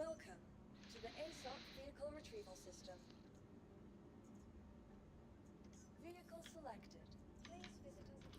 Welcome to the ASOC Vehicle Retrieval System. Vehicle selected. Please visit us.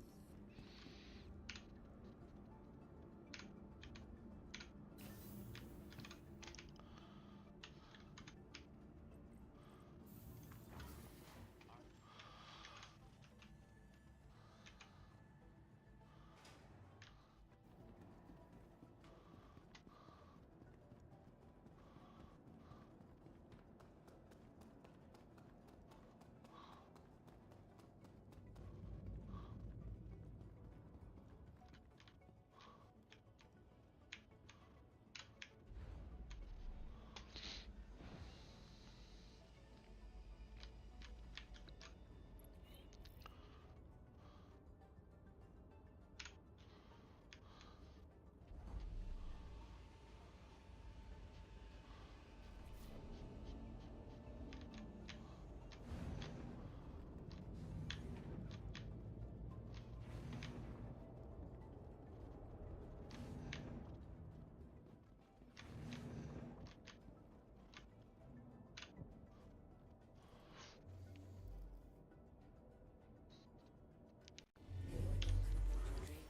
Interplanetary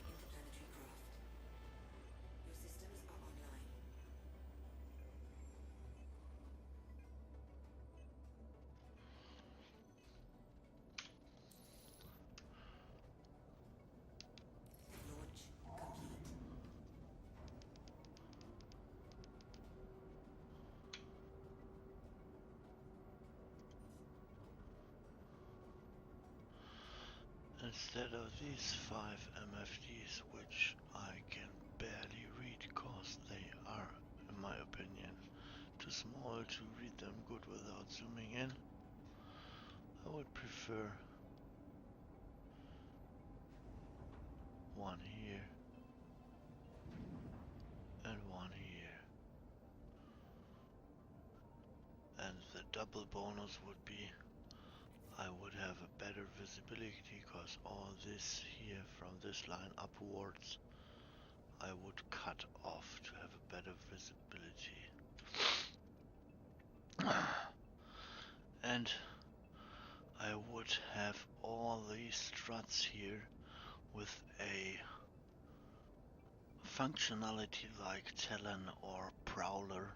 craft. Your systems are online. Launch complete. Instead of these 5 MFDs, which I can barely read cause they are, in my opinion, too small to read them good without zooming in, I would prefer one here and one here. And the double bonus would be I would have a better visibility because all this here from this line upwards I would cut off to have a better visibility. And I would have all these struts here with a functionality like Talon or Prowler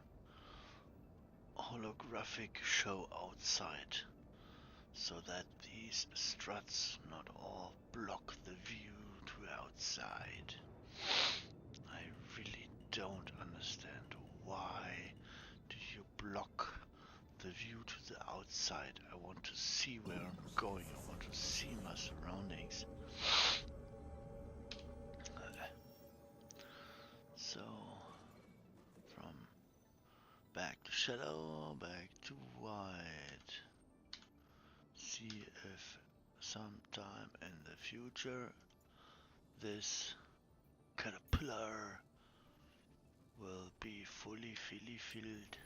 holographic show outside, so that these struts not all block the view to outside. I really don't understand why do you block the view to the outside. I want to see where I'm going, I want to see my surroundings. So, from back to shadow, back to white. See if sometime in the future this caterpillar will be fully filled.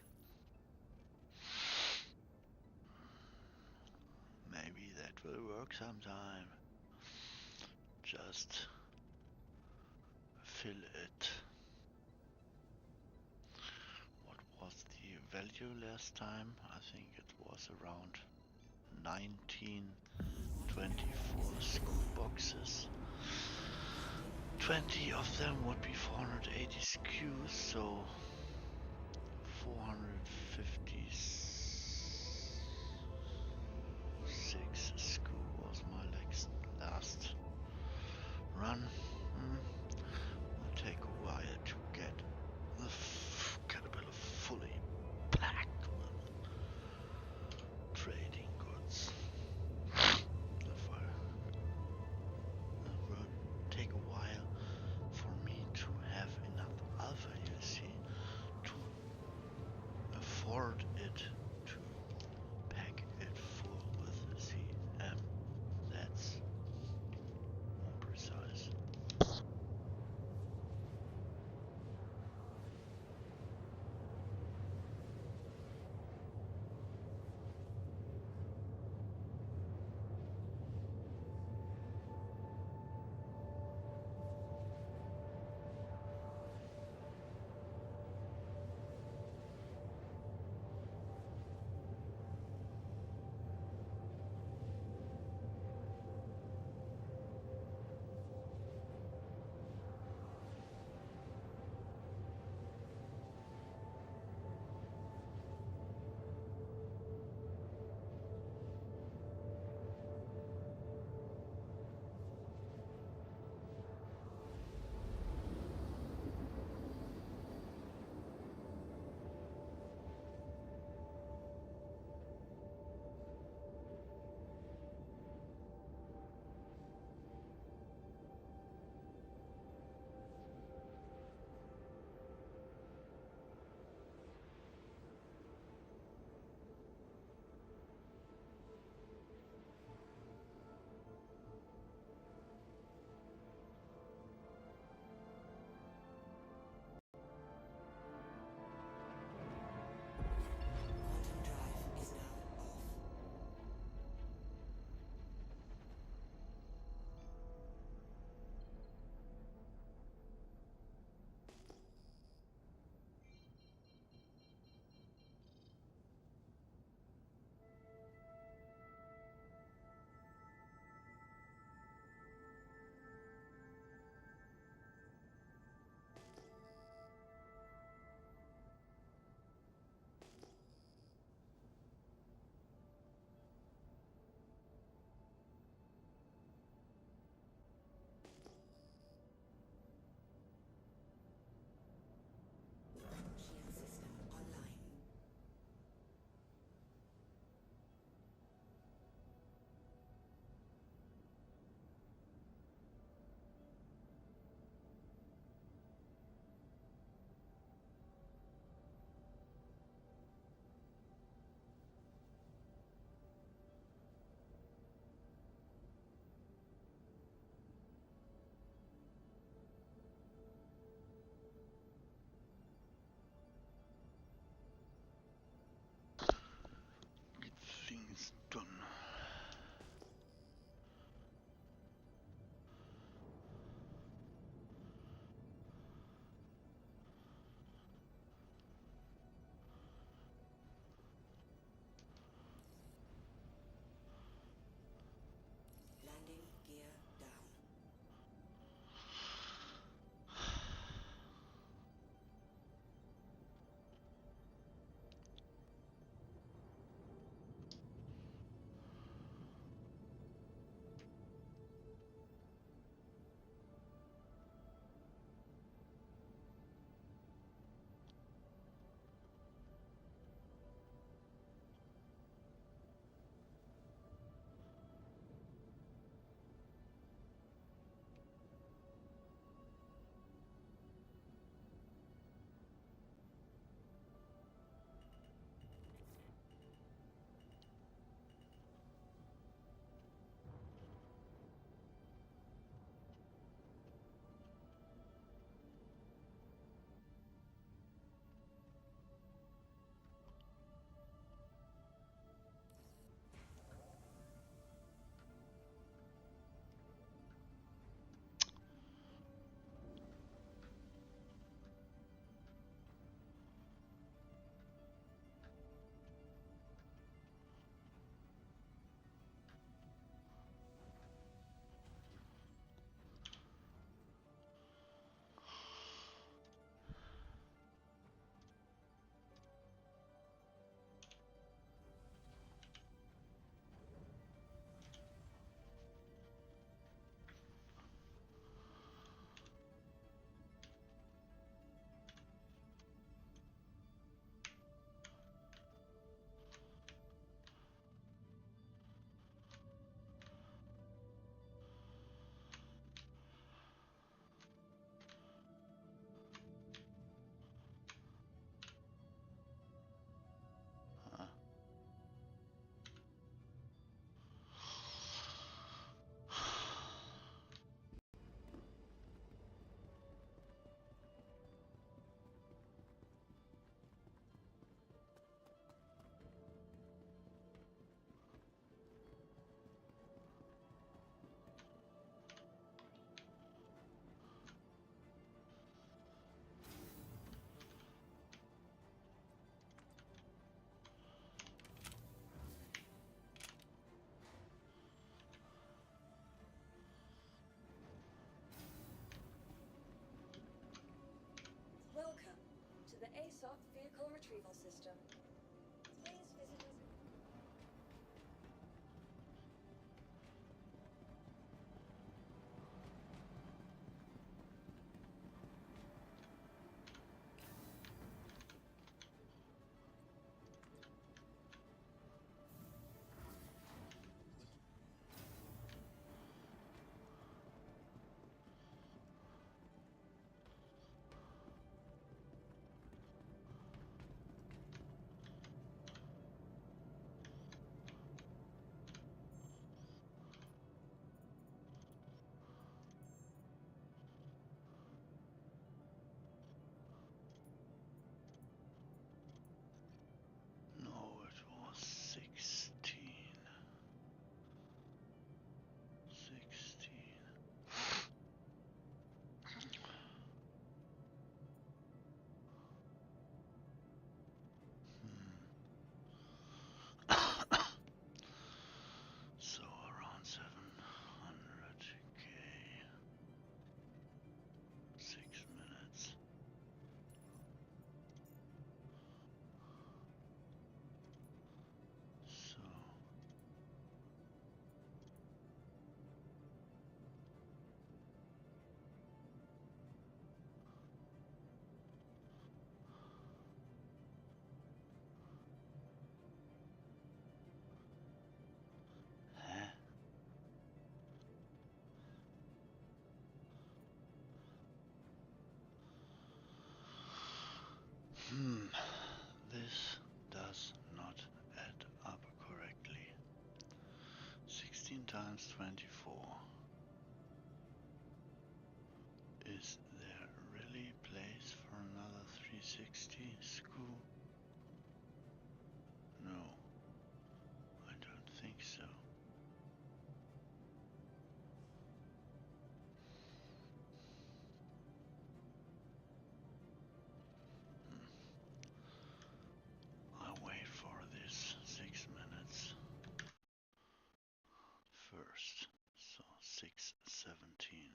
Maybe that will work sometime. Just fill it. What was the value last time? I think it was around 1924 scoop boxes. 20 of them would be 480 SKUs, so 456 SKU was my last run. Will take a while to get the caterpillar fully packed with trading goods. It will take a while for me to have enough alpha, you see, to afford it times 24. Is there really place for another 360 school? No, I don't think so. I'll wait for this 6 minutes first. So 6:17.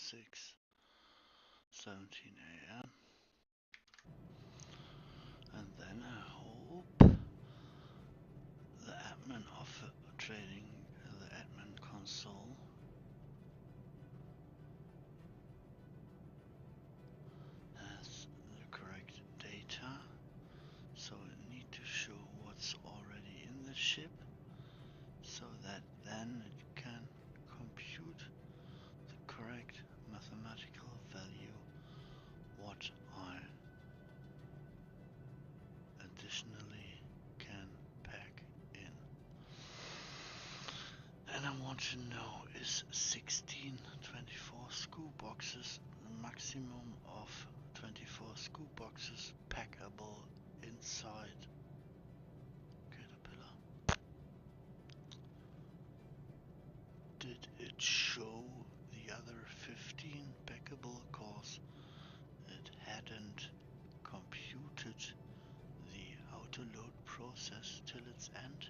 6:17 a.m. And then I hope the admin of trading, the admin console has the correct data. So it need to show what's already in the ship, so that then it can compute the correct mathematical value what I additionally can pack in. And I want to know, is 16 24 SKU boxes the maximum of 24 SKU boxes packable inside Caterpillar? Did it show the other 15 packable, cause it hadn't computed the autoload process till its end?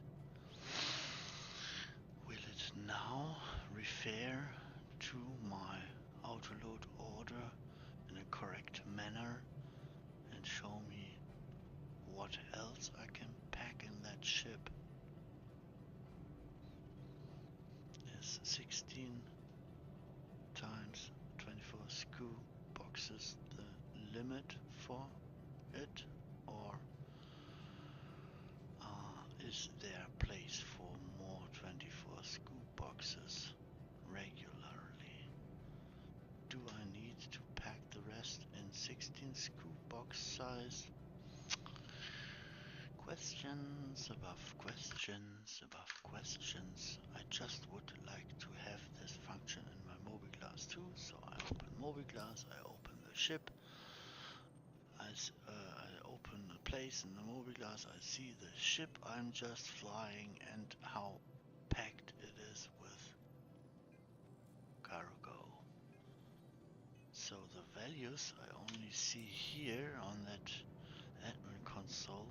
Will it now refer to my autoload order in a correct manner and show me what else I can pack in that ship? Is 16 times 24 SKU boxes the limit for it, or is there place for more 24 SKU boxes regularly? Do I need to pack the rest in 16 SKU box size? Questions above questions above questions. I just would like to have this function in my Mobieglas too. So I open Mobieglas, I open the ship, I open the place in the Mobieglas, I see the ship I'm just flying and how packed it is with cargo. So the values I only see here on that admin console.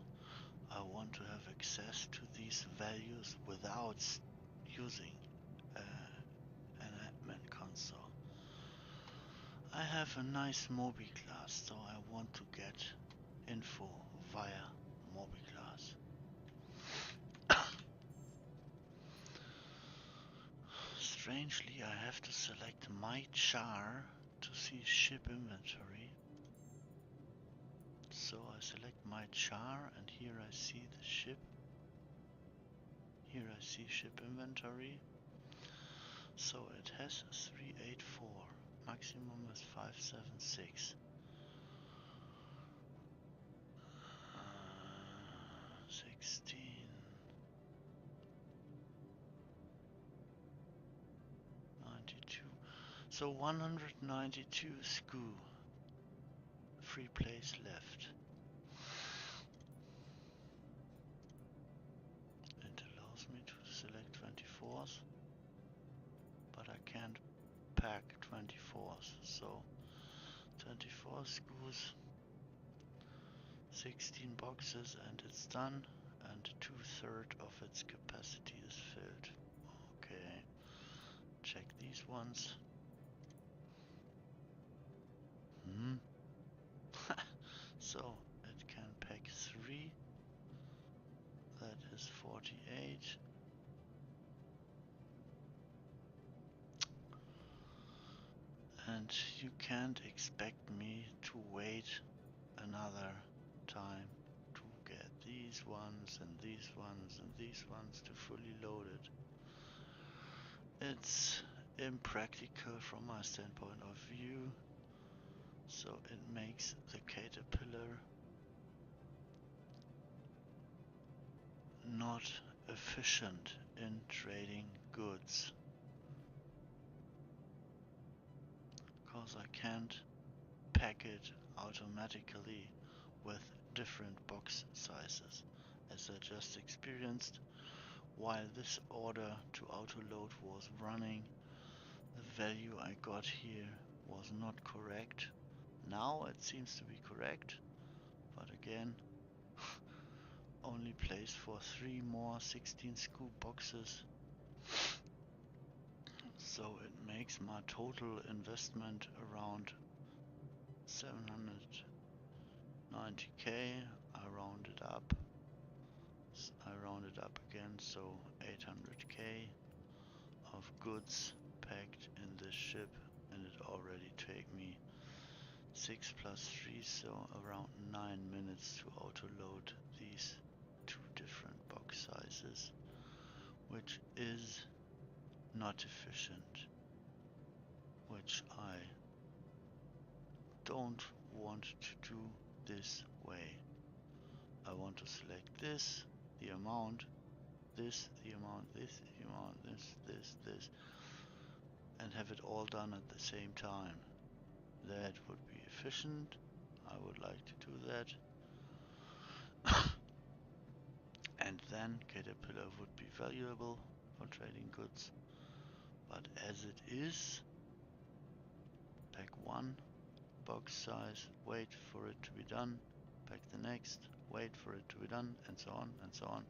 I want to have access to these values without using an admin console. I have a nice Mobieglas, so I want to get info via Mobieglas. Strangely, I have to select my char to see ship inventory. So I select my char, and here I see the ship. Here I see ship inventory. So it has 384. Maximum is 576. 16. So 192 SKU. Free place left. It allows me to select 24s, but I can't pack 24s. So 24 SKUs, 16 boxes, and it's done, and 2/3 of its capacity is filled. Okay, check these ones. So it can pack 3, that is 48. And you can't expect me to wait another time to get these ones and these ones and these ones to fully load it. It's impractical from my standpoint of view, so it makes the Caterpillar not efficient in trading goods, because I can't pack it automatically with different box sizes, as I just experienced. While this order to autoload was running, the value I got here was not correct. Now it seems to be correct, but again, only place for 3 more 16 SKU boxes. So it makes my total investment around 790k. I round it up. I round it up again, so 800k of goods packed in this ship, and it already take me 6 plus 3, so around 9 minutes to auto-load these two different box sizes, which is not efficient, which I don't want to do this way. I want to select this, the amount, this, the amount, this, the amount, this, and have it all done at the same time. That would be efficient. I would like to do that. And then Caterpillar would be valuable for trading goods. But as it is, pack one, box size, wait for it to be done, pack the next, wait for it to be done, and so on and so on.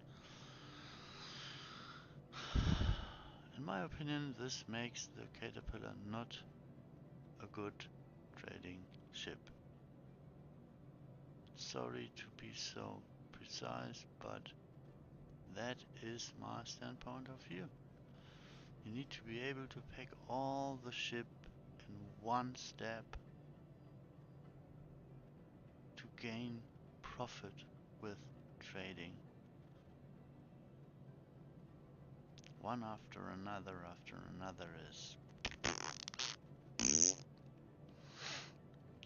In my opinion, this makes the Caterpillar not a good trading ship. Sorry to be so precise, but that is my standpoint of view. You need to be able to pack all the ship in one step to gain profit with trading. One after another is.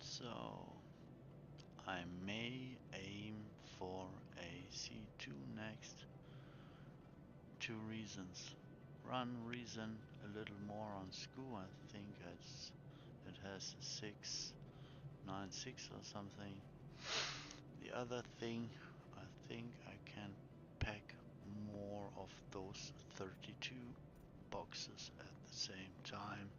So I may aim for a C2 next. 2 reasons. One reason, a little more on SKU. I think it has a 696 or something. The other thing, I think I can pack more of those 32 boxes at the same time.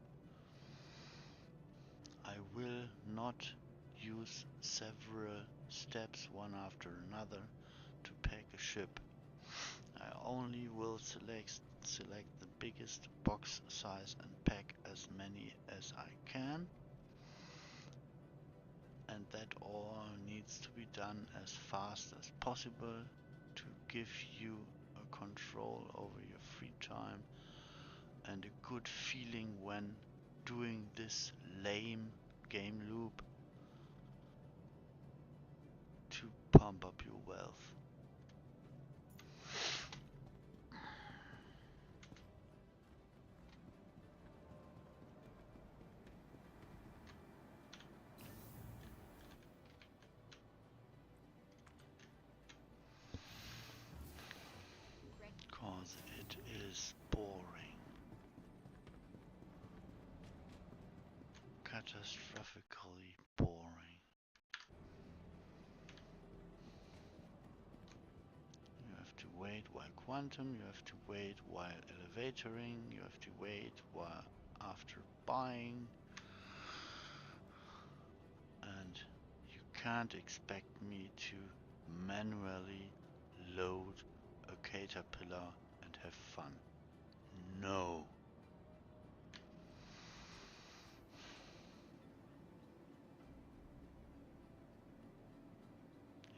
I will not use several steps one after another to pack a ship. I only will select the biggest box size and pack as many as I can. And that all needs to be done as fast as possible to give you a control over your free time and a good feeling when doing this lame game loop to pump up your wealth. Cause it is boring. Catastrophically boring. You have to wait while quantum, you have to wait while elevatoring, you have to wait while after buying, and you can't expect me to manually load a Caterpillar and have fun. No.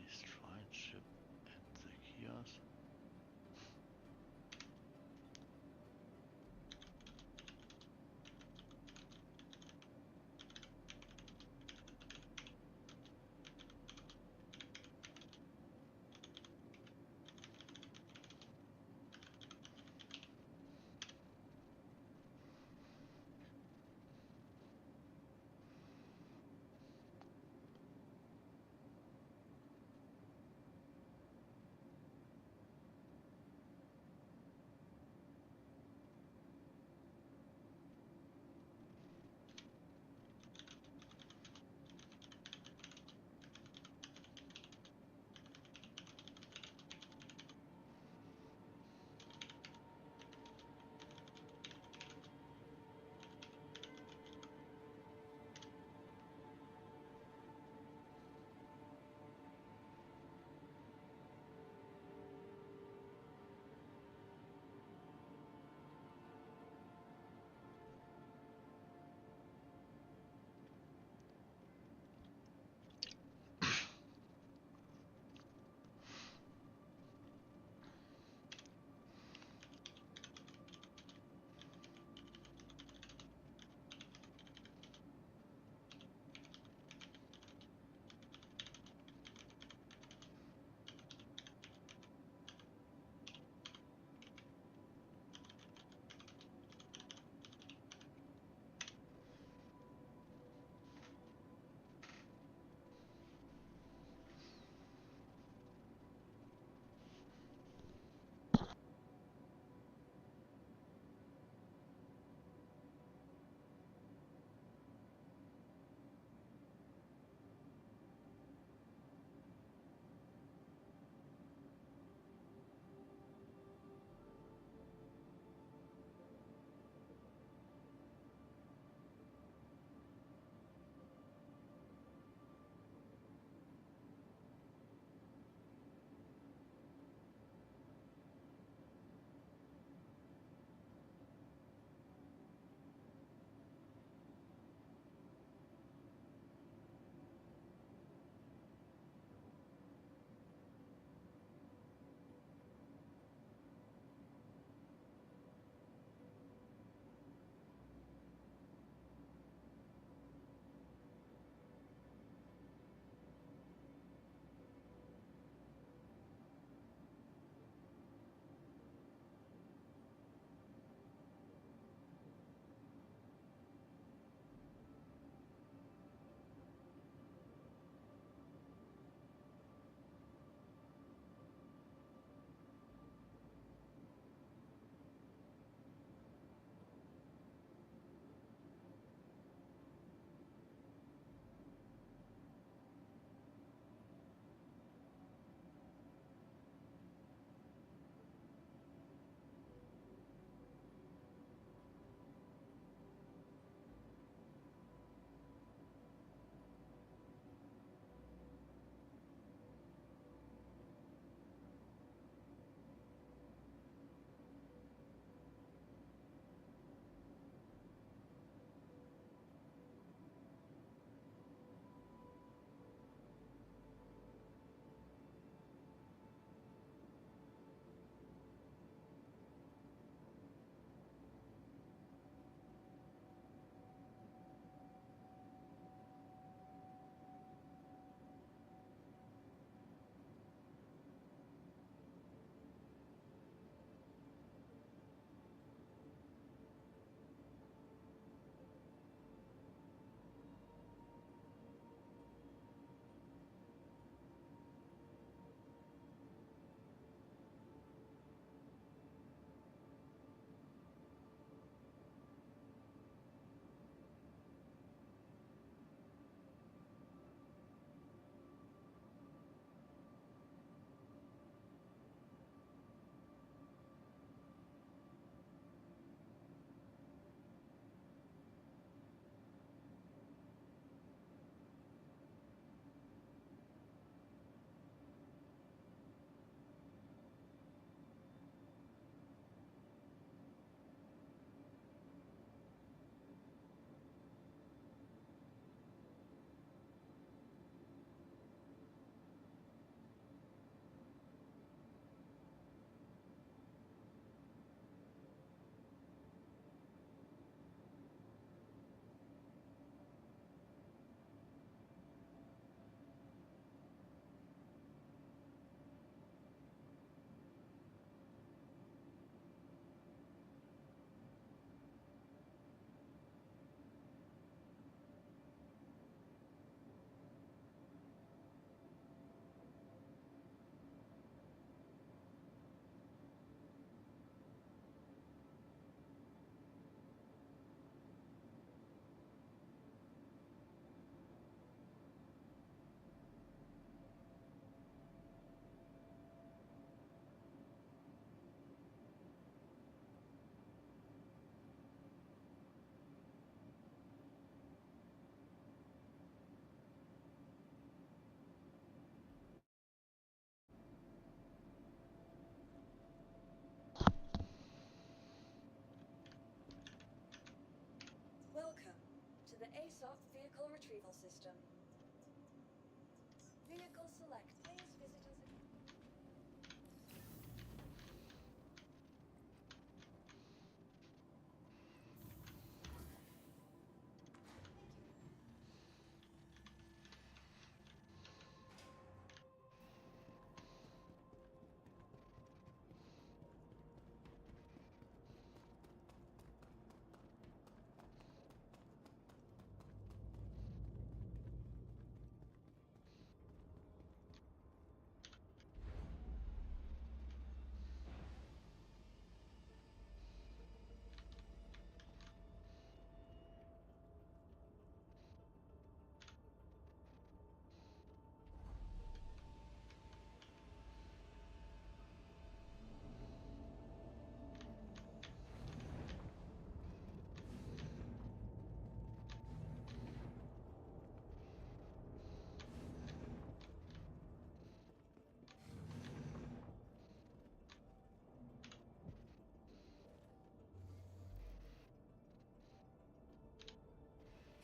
Destroyed ship at the kiosk. ASOP vehicle retrieval system. Vehicle select. Please visit us again.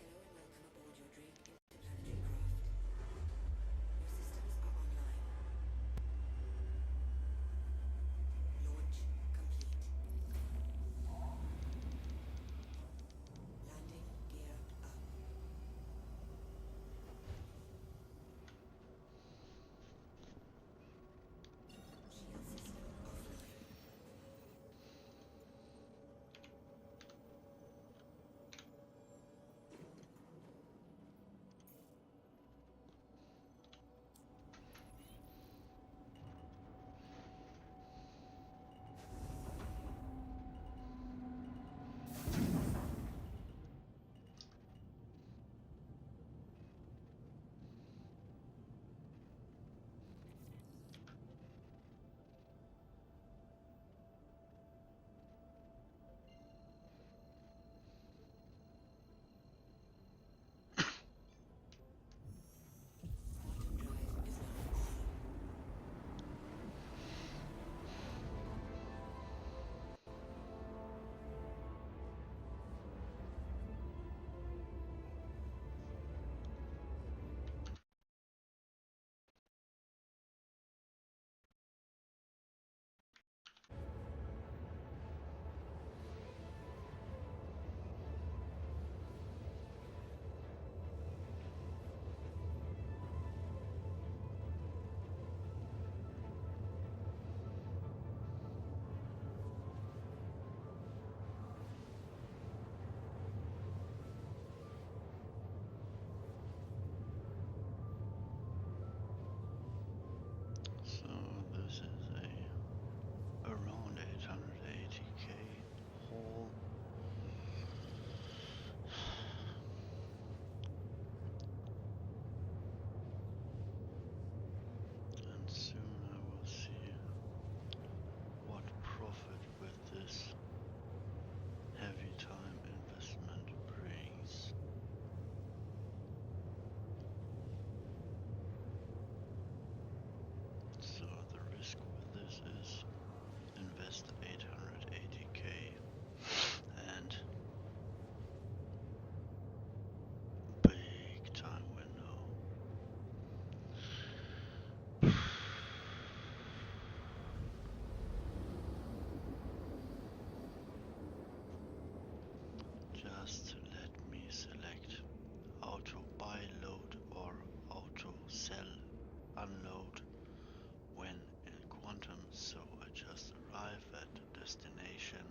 Hello and welcome aboard your Dream interplanetary craft. Your systems are online. Launch complete. Landing gear up. Shield system offline. Quantum drive is now on. So this is a around 880k haul. And soon I will see what profit with this heavy time investment brings. So the risk with this is invest 880k and big time window. Just let me select auto buy load or auto sell unload when in quantum, so I just arrive at the destination,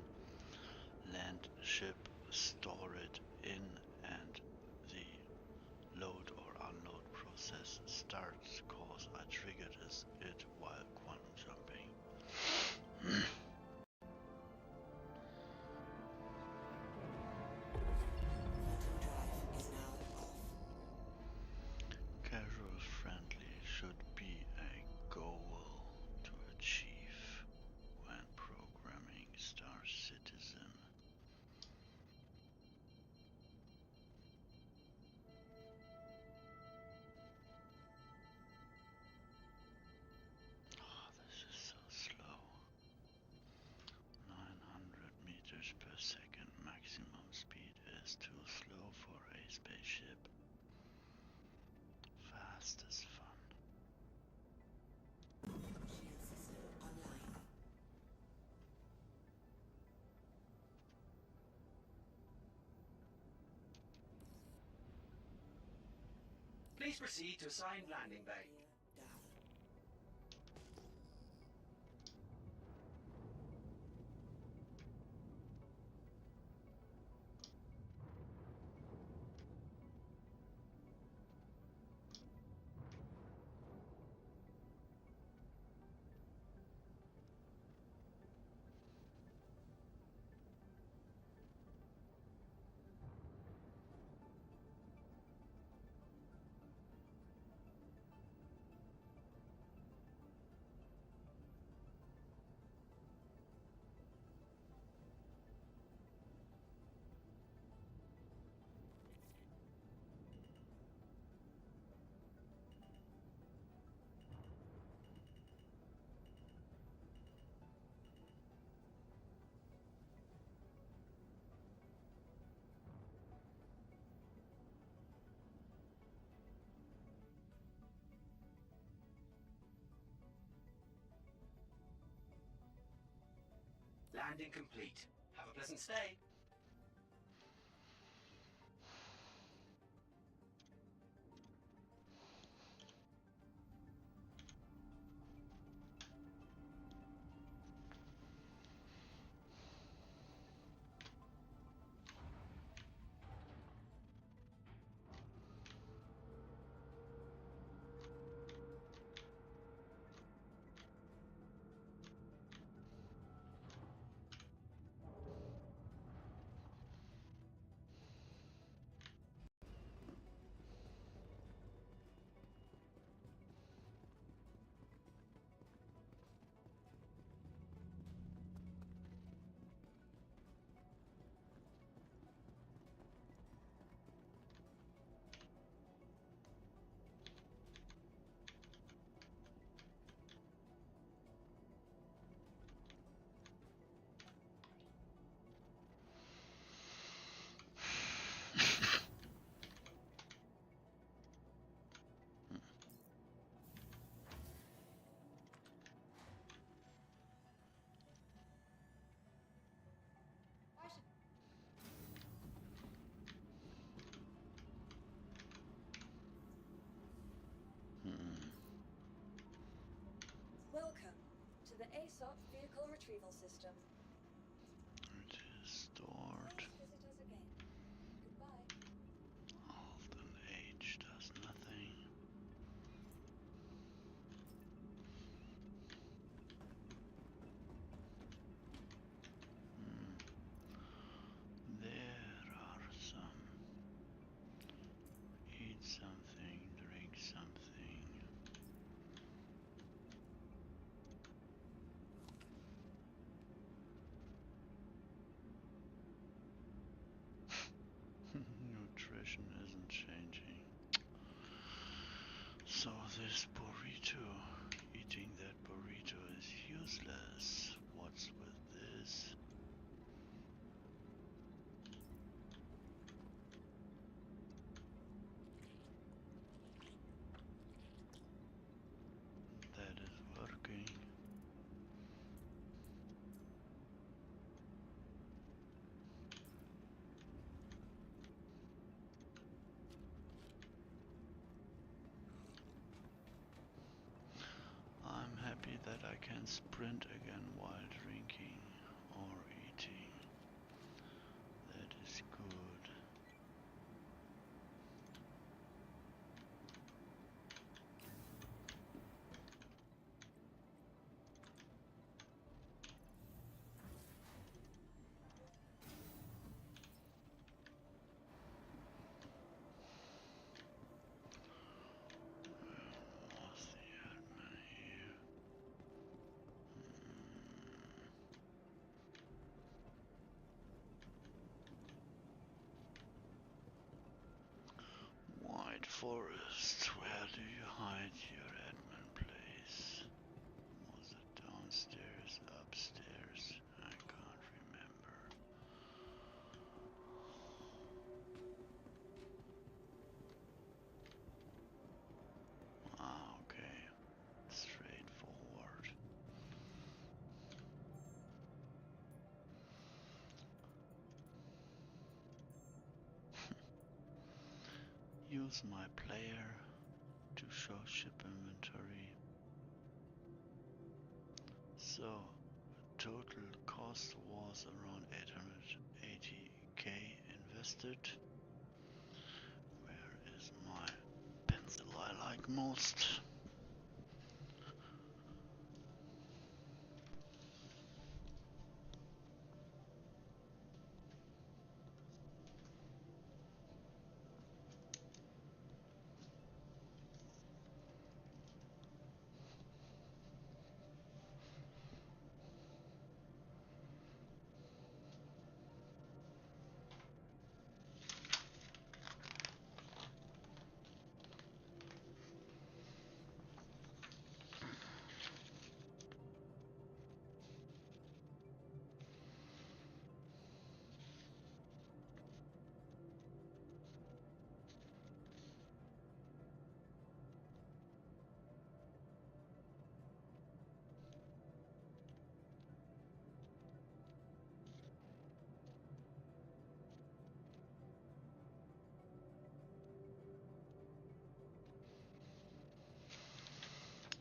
land ship, store it in, and the load or unload process starts cause I triggered it while quantum jumping. Quantum drive is now off. Casual friendly should be a goal to achieve when programming Star Citizen. Oh, this is so slow. 900 meters per second maximum speed is too slow for a spaceship. Fast as fun. Shield system online. Please proceed to assigned landing bay. Gear down. Landing complete. Have a pleasant stay. Why should Welcome to the ASOP Vehicle Retrieval System. It is stored. Please visit us again. Goodbye. Alt and H does nothing. There are some. Eat something, drink something. Nutrition isn't changing. So this burrito, eating that burrito is useless. What's with this? That is working. I'm happy that I can sprint again while drinking or eating. That is good. Was the admin here? White Forest, where do you hide your admin place? Was it downstairs, upstairs? I can't remember. use my player to show ship inventory. So total cost was around 880k invested. Where is my pencil I like most?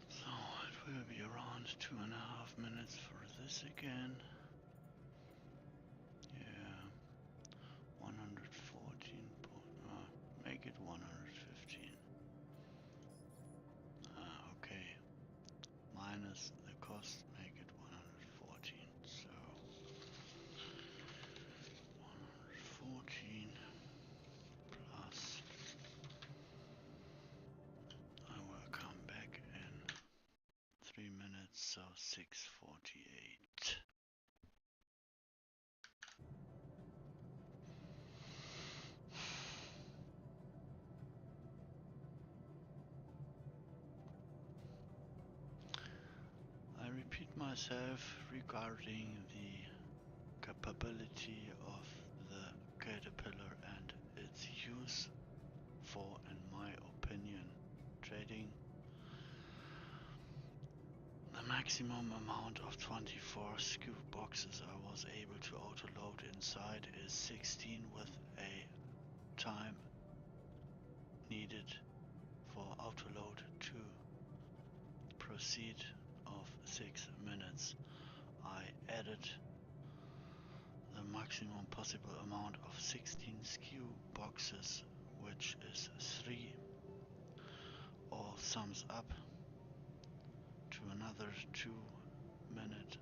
So it will be around 2.5 minutes for this again. Yeah, 114. Make it 115. Okay, minus the cost, make it 114. So 114 plus. I will come back in 3 minutes, so 648. I repeat myself regarding the capability of the caterpillar and its use for, in my opinion, trading. The maximum amount of 24 SKU boxes I was able to auto-load inside is 16 with a time needed for auto-load to proceed of 6 minutes. I added the maximum possible amount of 16 SKU boxes, which is 3, all sums up to another 2 minute,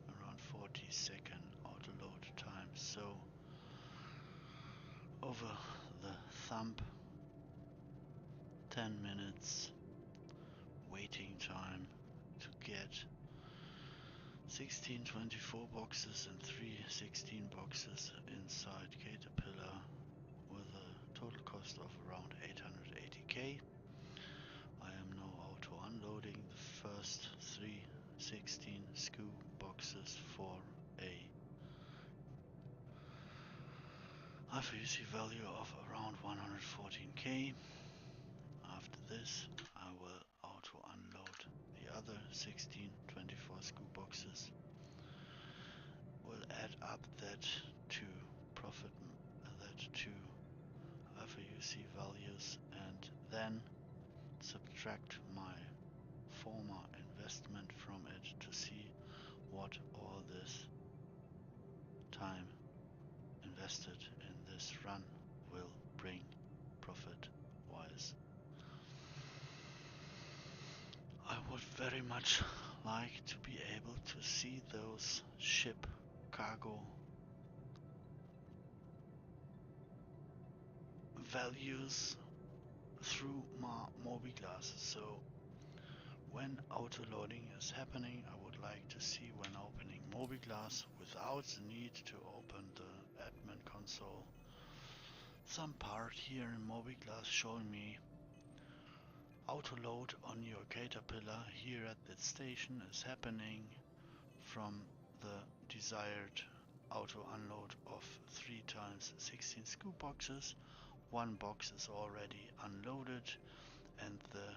around 40-second auto-load time. So over the thumb, 10 minutes waiting time to get 16 24 boxes and 3 16 boxes inside Caterpillar with a total cost of around 880k. I am now auto unloading the first 3 16 SKU boxes for a FAUC value of around 114k. After this, I will auto unload the other 16 24 SKU boxes. Will add up that to profit, that to FAUC values, and then subtract my former investment from it to see what all this time invested in this run will bring profit wise. I would very much like to be able to see those ship cargo values through my Mobiglass. So when auto loading is happening, I would like to see when opening Mobiglass without the need to open the admin console. Some part here in Mobiglass showing me auto load on your Caterpillar here at that station is happening from the desired auto unload of 3 times 16 SKU boxes. 1 box is already unloaded and the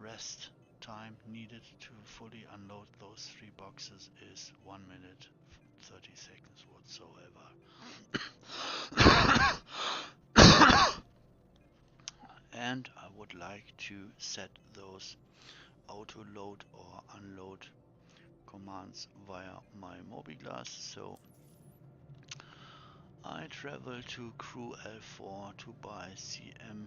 rest time needed to fully unload those 3 boxes is 1 minute 30 seconds whatsoever. and I would like to set those auto load or unload commands via my Mobiglas. So I travel to Crew L4 to buy CM.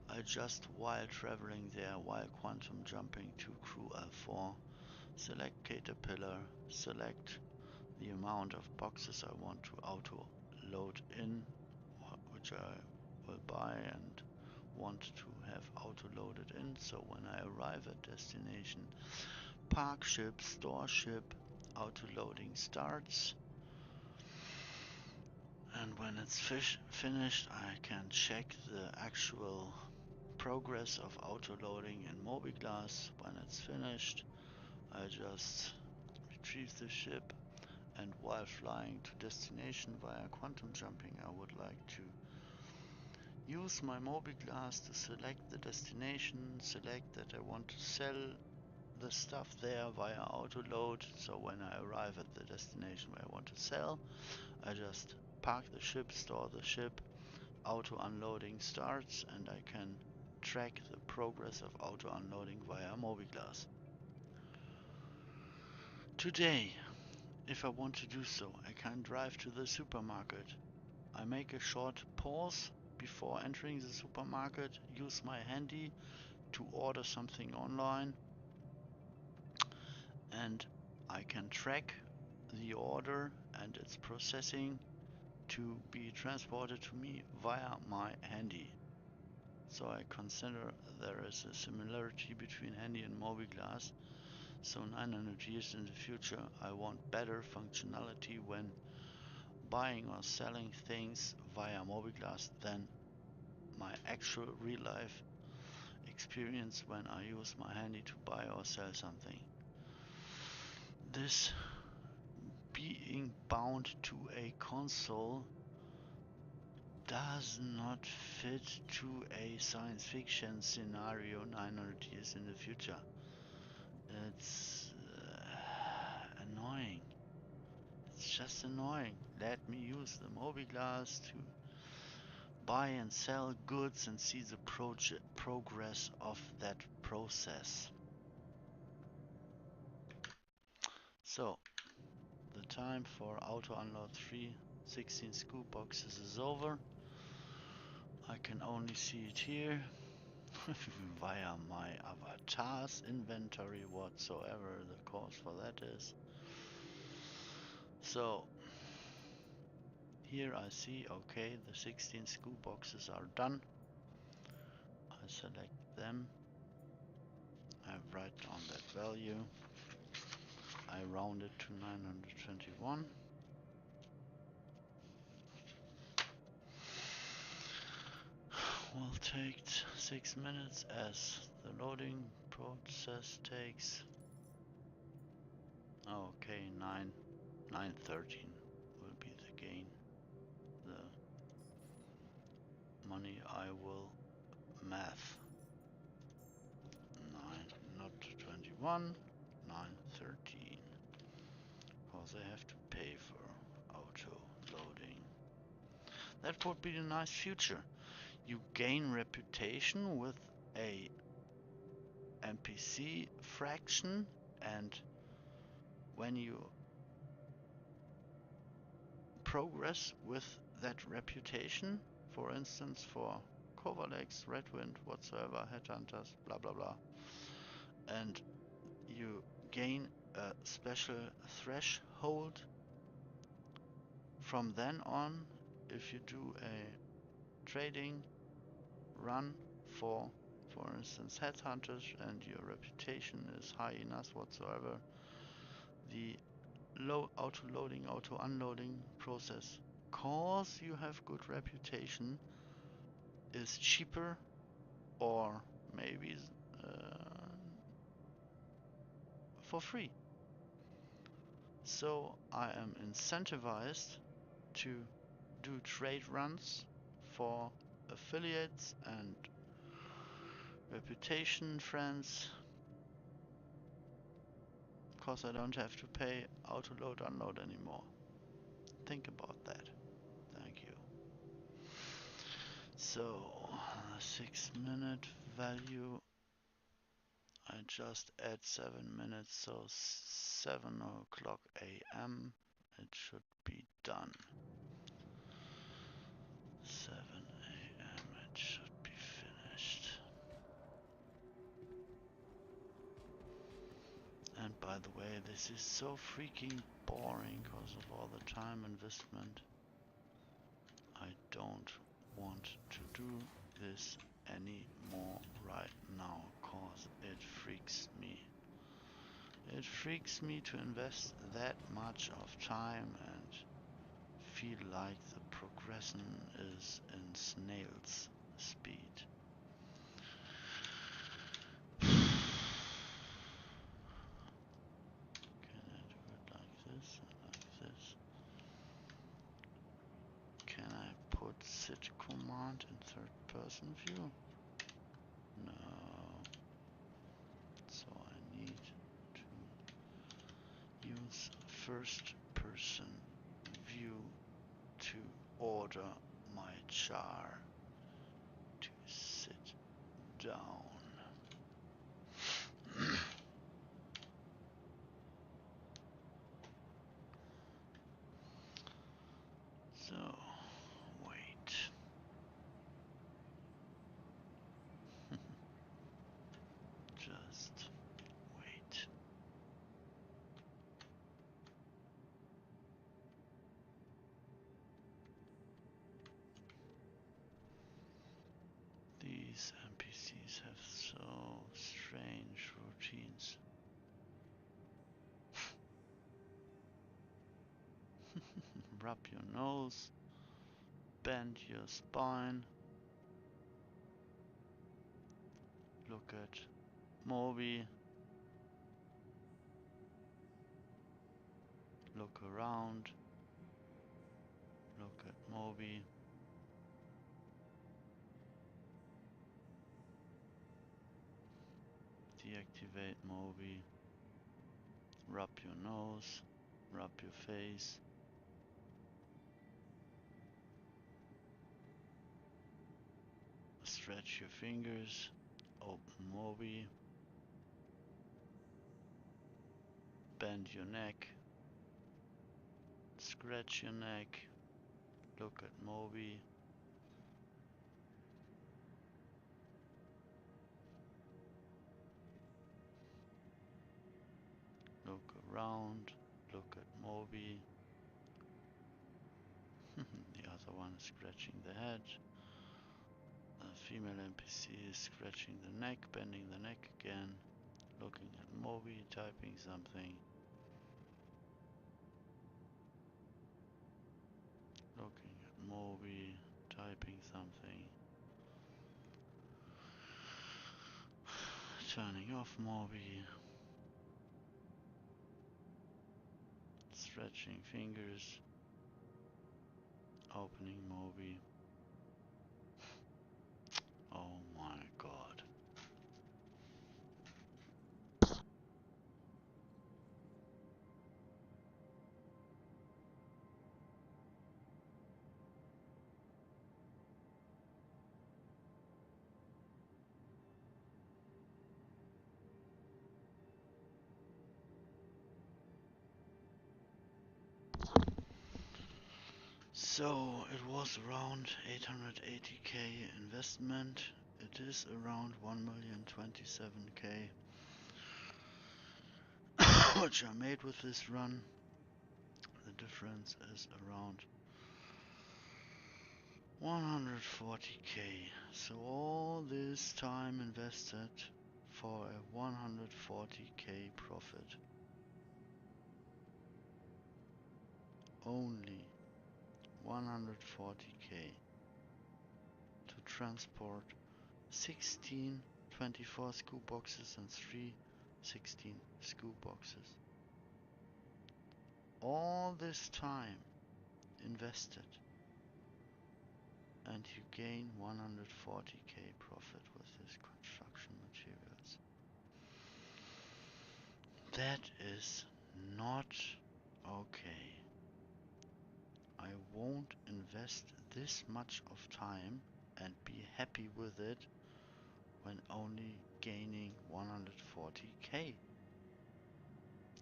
I just, while traveling there, while quantum jumping to Crew L4, select Caterpillar, select the amount of boxes I want to auto load in, which I will buy and want to have auto loaded in. So when I arrive at destination, park ship, store ship, auto loading starts, and when it's finished, I can check the actual progress of auto loading in Mobiglas. When it's finished, I just retrieve the ship, and while flying to destination via quantum jumping, I would like to use my Mobiglas to select the destination, select that I want to sell the stuff there via auto load. So when I arrive at the destination where I want to sell, I just park the ship, store the ship, auto unloading starts, and I can track the progress of auto unloading via Mobiglas. Today, if I want to do so, I can drive to the supermarket. I make a short pause before entering the supermarket, use my handy to order something online, and I can track the order and its processing to be transported to me via my handy. So I consider there is a similarity between handy and Mobiglas. So 900 years in the future, I want better functionality when buying or selling things via Mobiglas than my actual real life experience when I use my handy to buy or sell something. This being bound to a console does not fit to a science fiction scenario 900 years in the future. It's annoying. It's just annoying. Let me use the Mobiglas to buy and sell goods and see the progress of that process. So, the time for auto unload 3 16 scoop boxes is over. I can only see it here via my avatar's inventory, whatsoever the cause for that is. So here I see, okay, the 16 scoop boxes are done. I select them, I write down that value, I round it to 921. Will take 6 minutes as the loading process takes. Okay, 913 will be the gain. The money I will math. 9, not 21, 913. Because I have to pay for auto loading. That would be a nice future. You gain reputation with a NPC fraction, and when you progress with that reputation, for instance for Kovalex, Redwind, whatsoever, Headhunters, blah blah blah, and you gain a special threshold, from then on, if you do a trading run for instance Headhunters, and your reputation is high enough whatsoever, the auto loading, auto unloading process, cause you have good reputation, is cheaper, or maybe for free. So I am incentivized to do trade runs for affiliates and reputation friends, because I don't have to pay auto load unload anymore. Think about that. Thank you. So 6-minute value. I just add 7 minutes, so 7 o'clock a.m. It should be done. 7 a.m. it should be finished. And by the way, this is so freaking boring because of all the time investment. I don't want to do this anymore right now cause it freaks me. It freaks me to invest that much of time and feel like the progression is in snail's speed. Can I do it like this and like this? Can I put sit command in third person view? No. So I need to use first person view to order my char to sit down. So, wait. Just wait. These NPCs have so strange routines. Rub your nose, bend your spine, look at Moby, look around, look at Moby. Deactivate Moby, rub your nose, rub your face. Stretch your fingers, open Moby, bend your neck, scratch your neck, look at Moby. Look around, look at Moby. The other one is scratching the head. The female NPC is scratching the neck, bending the neck again, looking at Moby, typing something. Looking at Moby, typing something. Turning off Moby. Stretching fingers. Opening Moby. Oh my god. So it was around 880k investment. It is around 1,027k which I made with this run. The difference is around 140k. So all this time invested for a 140k profit. Only 140k to transport 16 24 scoop boxes and 3 16 scoop boxes. All this time invested and you gain 140k profit with this construction materials. That is not okay. I won't invest this much of time and be happy with it when only gaining 140k.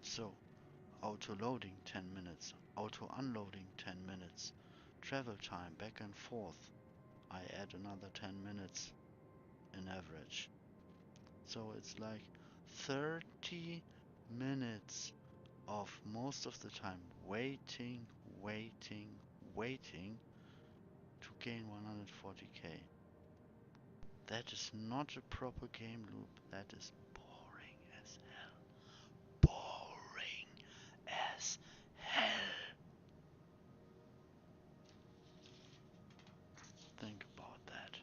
So, auto loading 10 minutes, auto unloading 10 minutes, travel time back and forth, I add another 10 minutes in average. So it's like 30 minutes of most of the time waiting to gain 140k. That is not a proper game loop. That is boring as hell. Boring as hell. Think about that.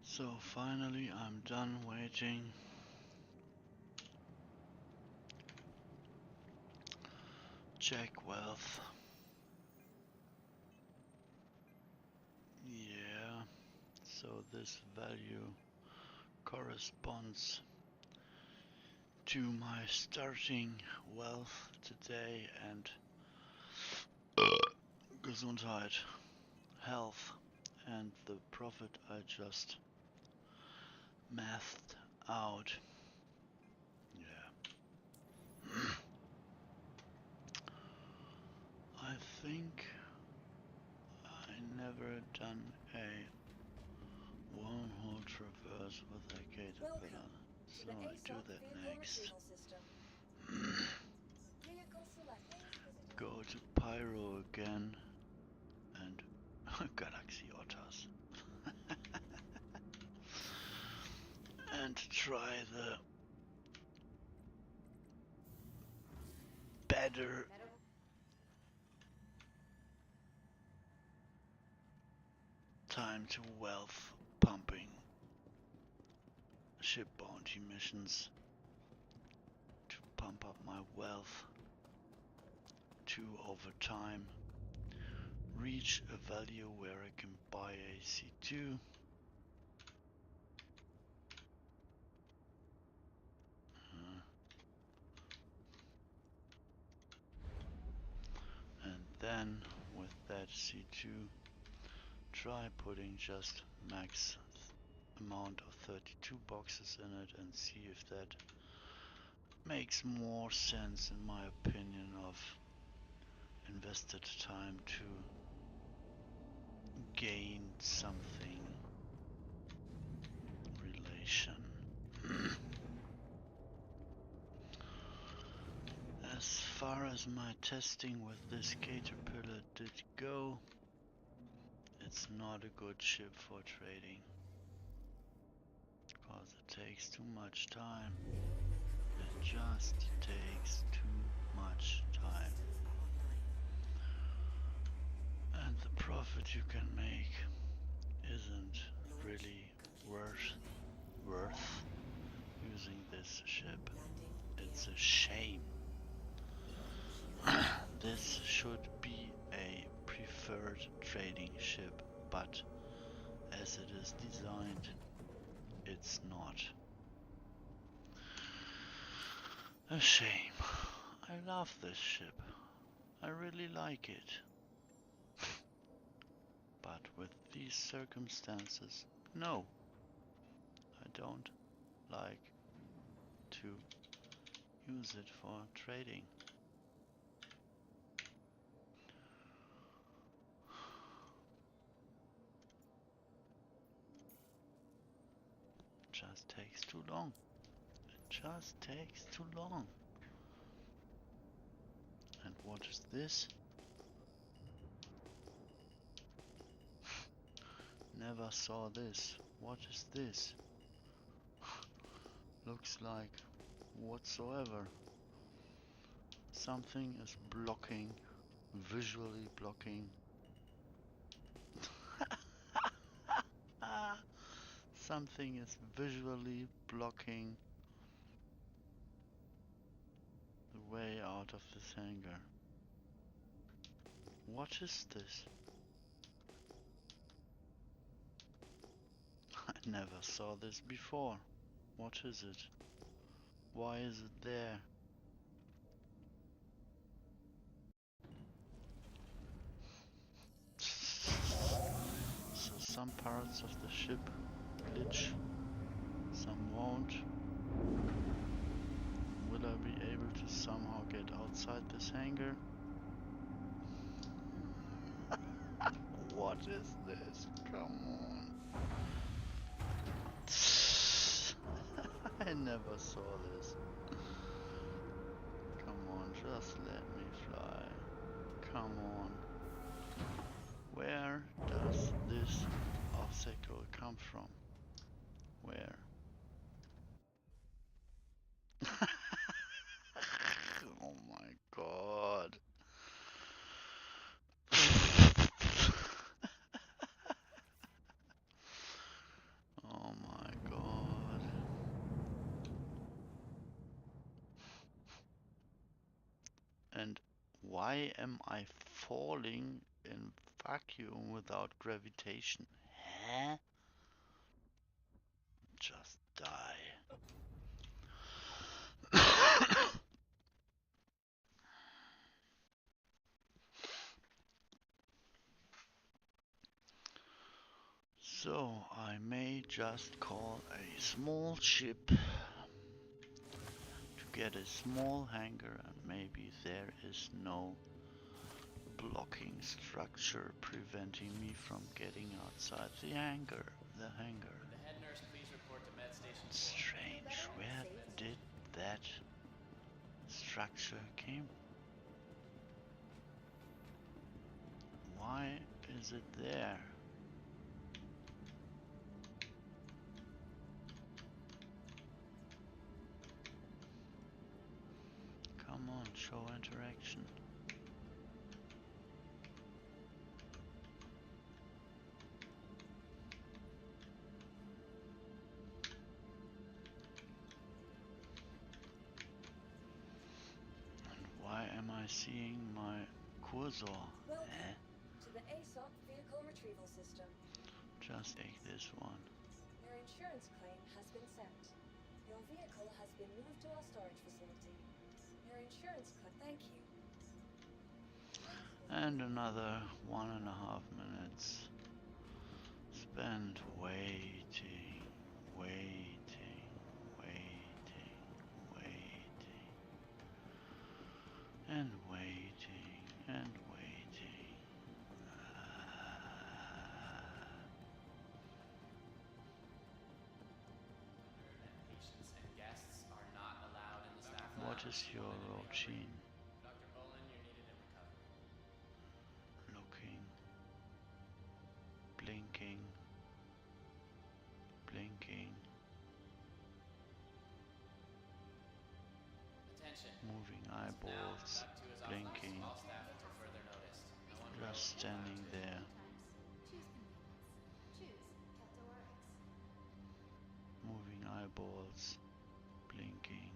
So finally I'm done waiting. Check wealth. Yeah, so this value corresponds to my starting wealth today and Gesundheit, health, and the profit I just mathed out. Yeah. I think I never done a wormhole traverse with a caterpillar. Welcome So to the I do ASOC that vehicle next. retrieval system. Vehicle select. Go to Pyro again and Galaxy Otters. And try the better time to wealth pumping ship bounty missions to pump up my wealth. 2 over time. Reach a value where I can buy a C2. And then with that C2 try putting just max amount of 32 boxes in it and see if that makes more sense in my opinion of invested time to gain something relation. As far as my testing with this caterpillar did go, it's not a good ship for trading because it takes too much time. It just takes too much time. And the profit you can make isn't really worth using this ship. It's a shame. This should be a preferred trading ship, but as it is designed, it's not. A shame. I love this ship. I really like it. But with these circumstances, no. I don't like to use it for trading. Just takes too long. It just takes too long. And what is this? Never saw this. What is this? Looks like whatsoever. Something is blocking, visually blocking. Something is visually blocking the way out of this hangar. What is this? I never saw this before. What is it? Why is it there? So some parts of the ship glitch, some won't. Will I be able to somehow get outside this hangar? What is this? Come on. I never saw this. Come on, just let me fly. Come on. Where does this obstacle come from? Where? Oh my god. Oh my god. And why am I falling in vacuum without gravitation? Huh? Just die. So I may just call a small ship to get a small hangar, and maybe there is no blocking structure preventing me from getting outside the hangar. The hangar. The head nurse, please report to Med Station 4. Strange. Where did that structure came? Why is it there? Come on, show interaction. And why am I seeing my cursor? Welcome to the ASOP vehicle retrieval system. Just take this one. Your insurance claim has been sent. Your vehicle has been moved to our storage facility. Your insurance claim. Thank you. And another 1.5 minutes spent waiting, waiting, waiting, waiting, and waiting, and waiting. Patients and guests are not allowed in the staff What lounge. is your routine? Dr. Bolin, you're needed in recovery. Looking, blinking, blinking, Attention. moving Now, eyeballs, Doc 2 is off blinking, limits to all staff until further notice. No one will just be allowed standing to- there, Choose convenience. Choose KeltoRx. moving eyeballs, blinking.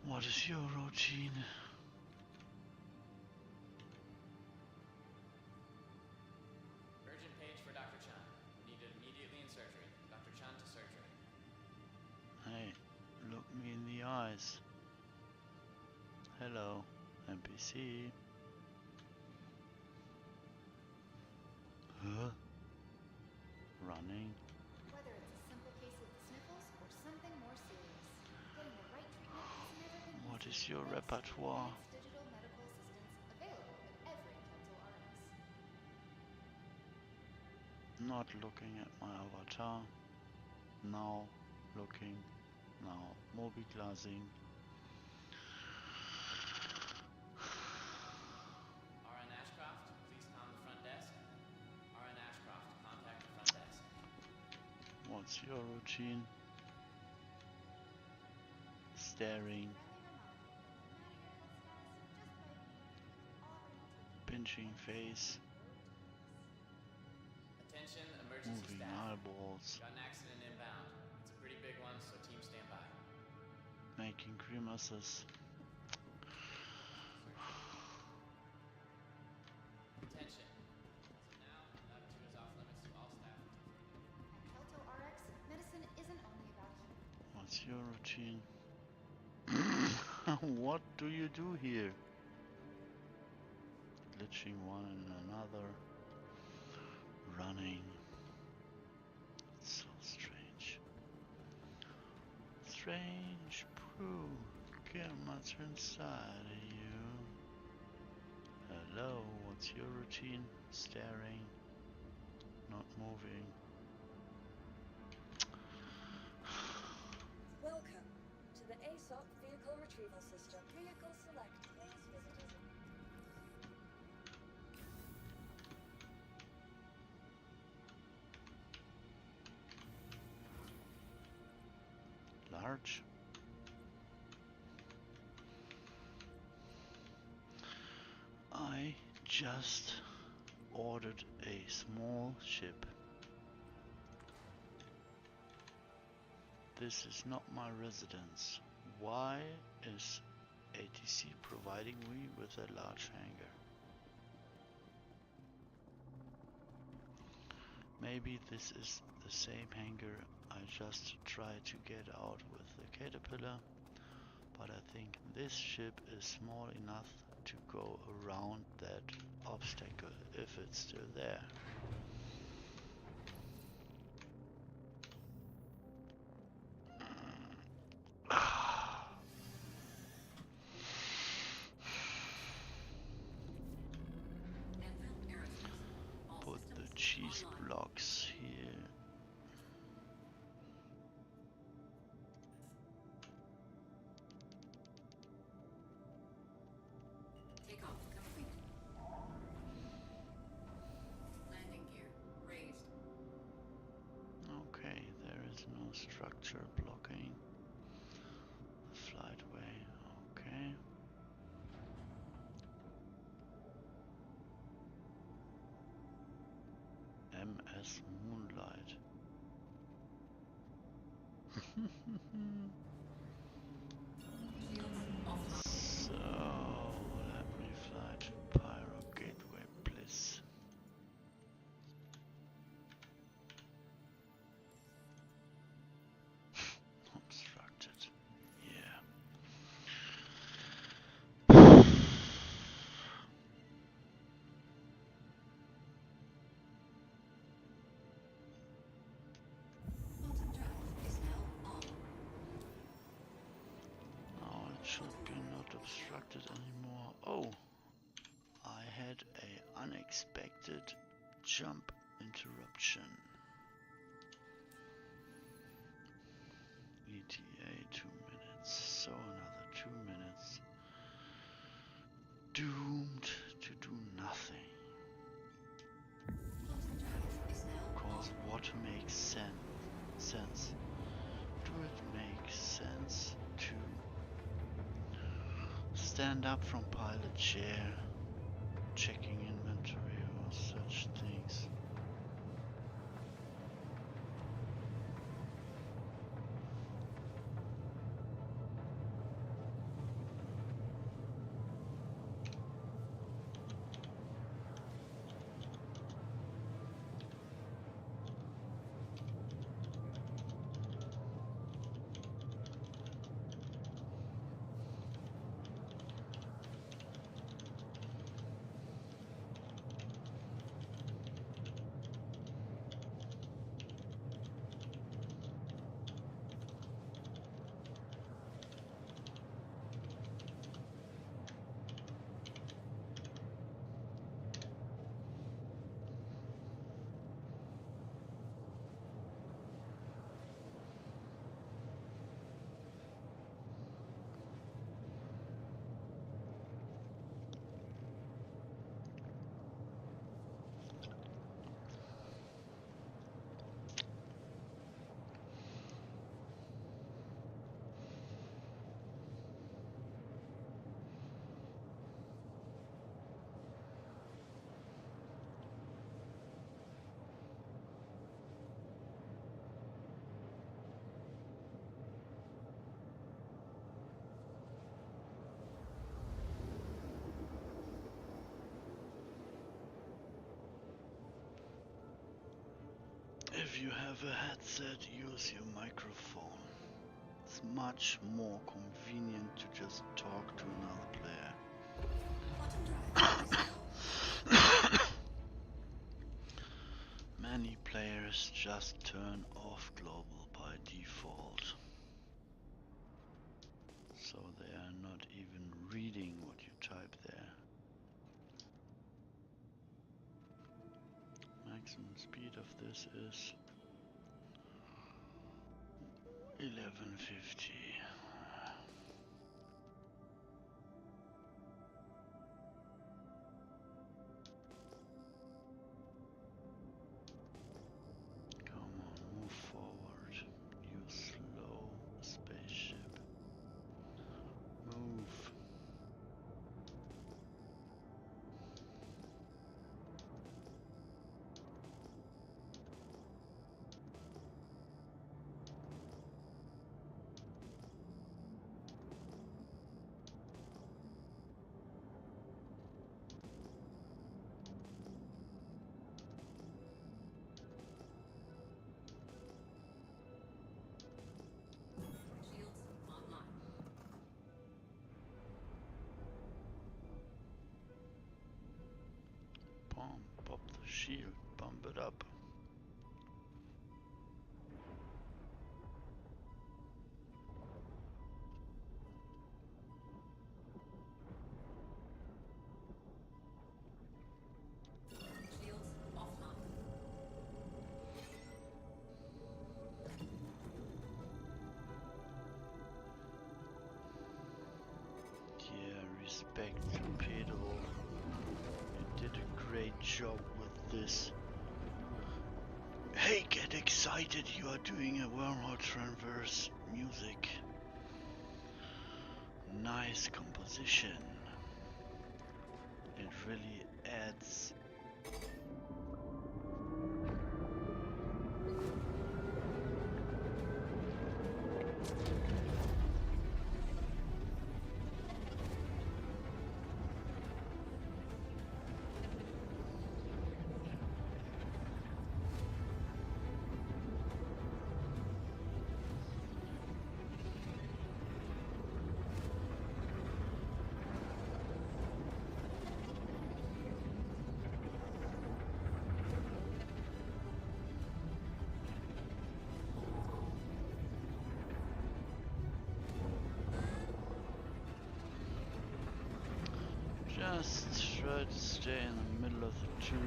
What is your routine? Urgent page for Dr. Chan. Needed immediately in surgery. Dr. Chan to surgery. Hey, look me in the eyes. Hello, NPC. Huh? Running. Whether it's a simple case of the sniffles or something more serious, getting the right treatment has never been What easier. is your Thanks to repertoire? advanced digital medical assistance available with every KeltoRx. Not looking at my avatar. Now looking. Now mobi-glassing. RN Ashcroft, please calm the front desk. RN Ashcroft, contact the front desk. What's your routine? Staring, Friendly reminder that no matter your health status, just by being already taking pinching face, Attention, emergency moving staff. eyeballs, Got an accident inbound. It's a pretty big one, so team stand by. making grimaces. Attention. As of now, Doc 2 is off limits to all staff. At KeltoRx, medicine isn't only about healing. What's your routine? What do you do here? Glitching one and another. Running. It's so strange. Strange brew. Get much inside of you. Hello, what's your routine? Staring. Not moving. Welcome to the ASOP vehicle retrieval system. Vehicle select. Please visit us. Large. I just ordered a small ship. This is not my residence. Why is ATC providing me with a large hangar? Maybe this is the same hangar I just tried to get out with the caterpillar, but I think this ship is small enough to go around that obstacle if it's still there. cheese blocks here. Takeoff complete. Landing gear raised. Okay, there is no structure blocking the flightway. Okay. MS Moonlight. So let me fly to Pyro Gateway, please. Obstructed. Yeah. Quantum drive is now on. Now it should be not obstructed anymore. Oh, I had a unexpected jump interruption. ETA 2 minutes, so another 2 minutes. Doomed to do nothing. Quantum drive is now Cause what makes sense? Do it make sense to stand up from pilot chair, checking inventory or such things? If you have a headset, use your microphone. It's much more convenient to just talk to another player. quantum drive is now Many players just turn off global by default, so they are not even reading what you type there. Maximum speed of this is 1150. Come on, move forward. You slow spaceship. Move. shields online. Bomb. Pop the shield. Bump it up. Shields offline. respect, Pedro. You did a great job with this. Hey, get excited! You are doing a wormhole transverse music. Nice composition. It really adds. Just try to stay in the middle of the tube.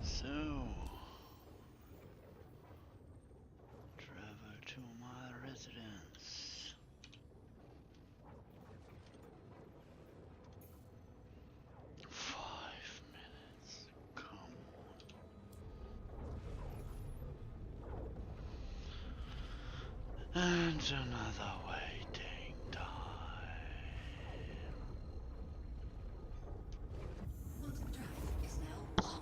So, travel to my residence. Five minutes, come on. And another waiting time. Quantum drive is now on.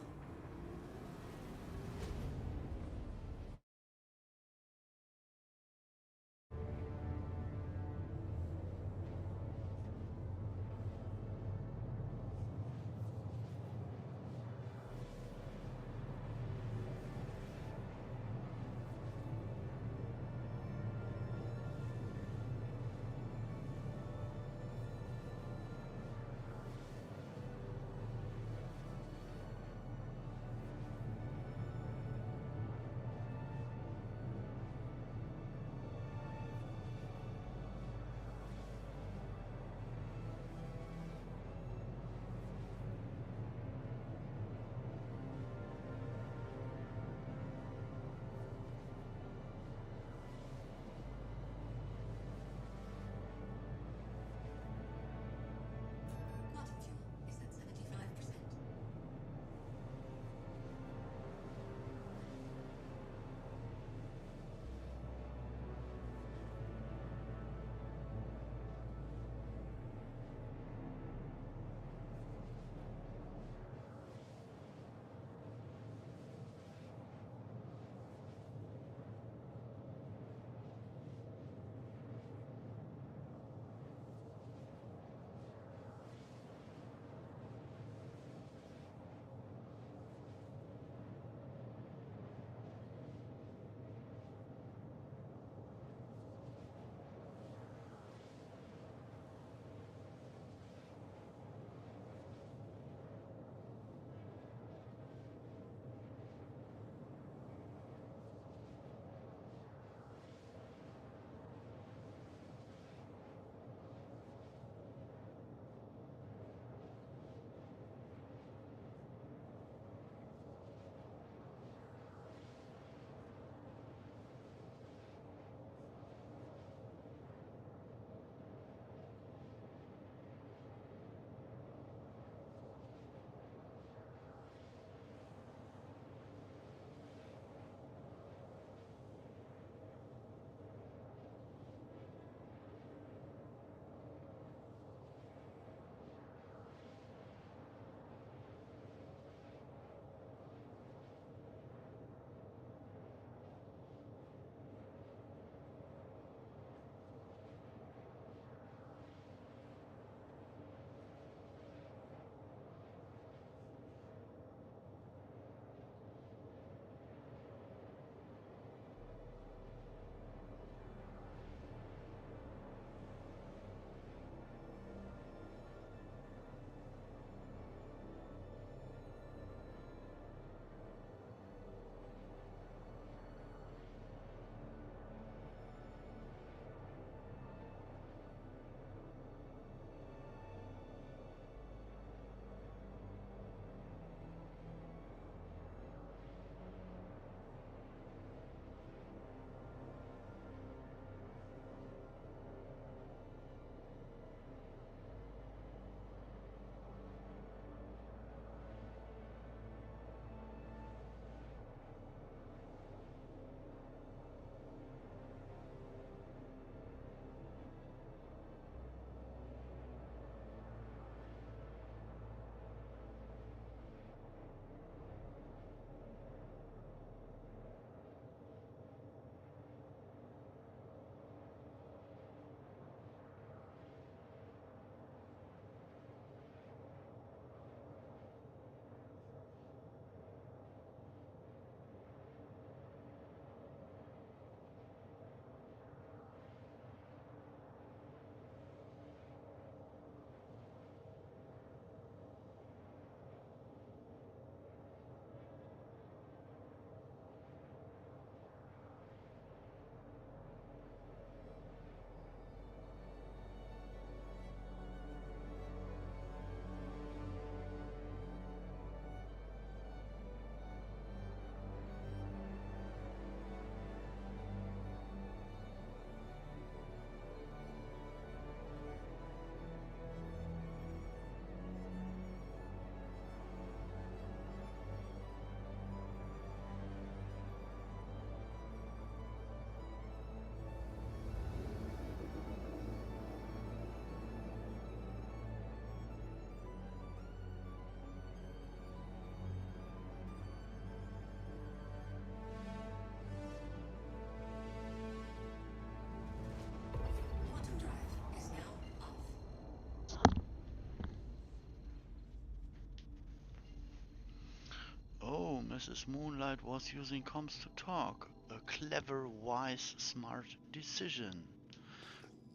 Mrs. Moonlight was using comms to talk. A clever, wise, smart decision.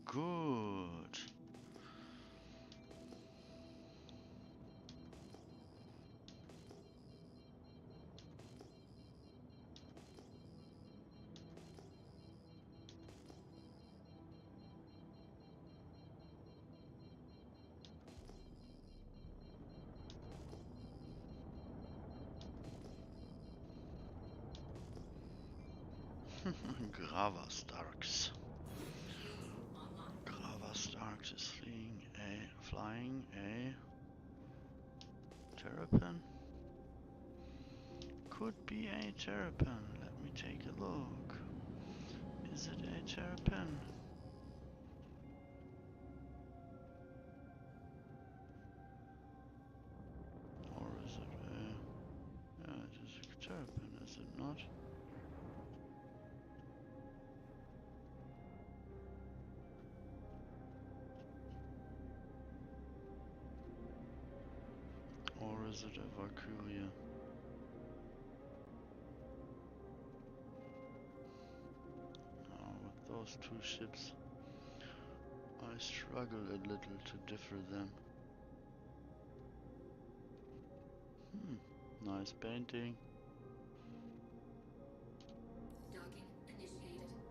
Good. Grava Starks. Grava Starks is flying a Terrapin. Could be a Terrapin. Let me take a look. Is it a Terrapin? Or is it a... Yeah, it is a Terrapin, is it not? Or is it a Valkyria? With those two ships, I struggle a little to differ them. Nice painting. Docking initiated.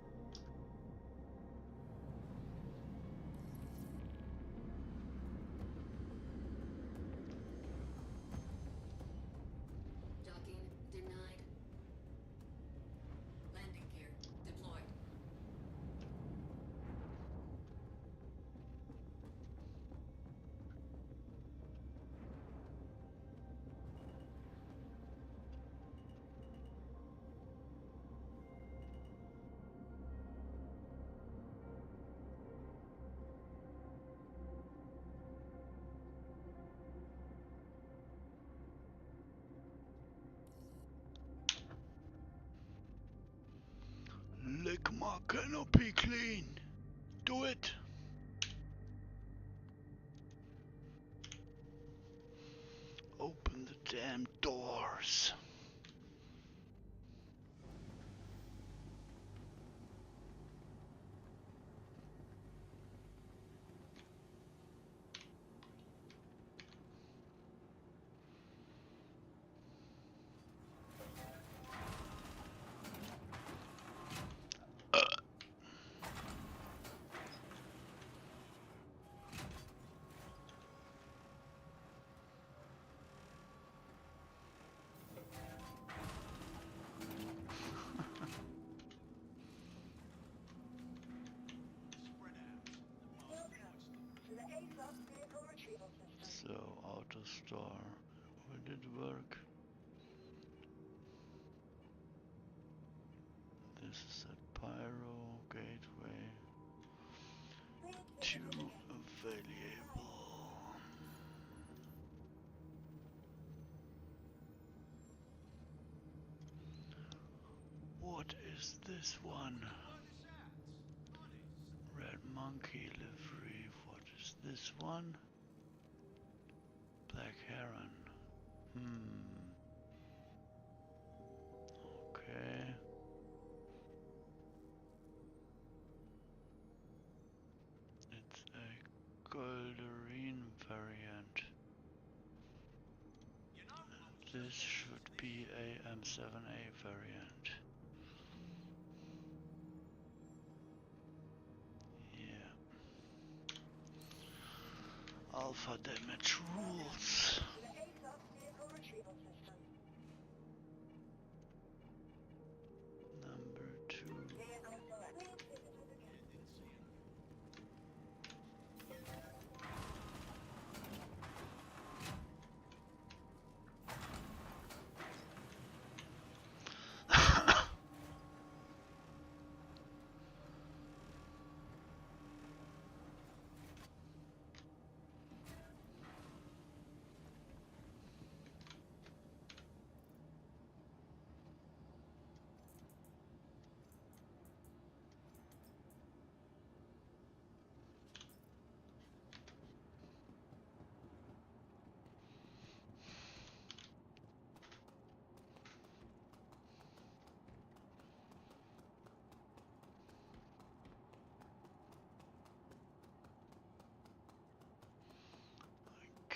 Docking denied. Landing gear deployed. Lick my canopy clean. Do it. Open the damn doors. So, auto store. Will it work? This is at Pyro Gateway. 2 available. What is this one? Red Monkey livery. What is this one? Black Heron. Okay. It's a Goldarine variant. This should be a M7A variant. Yeah. Alpha damage rules. Number 2.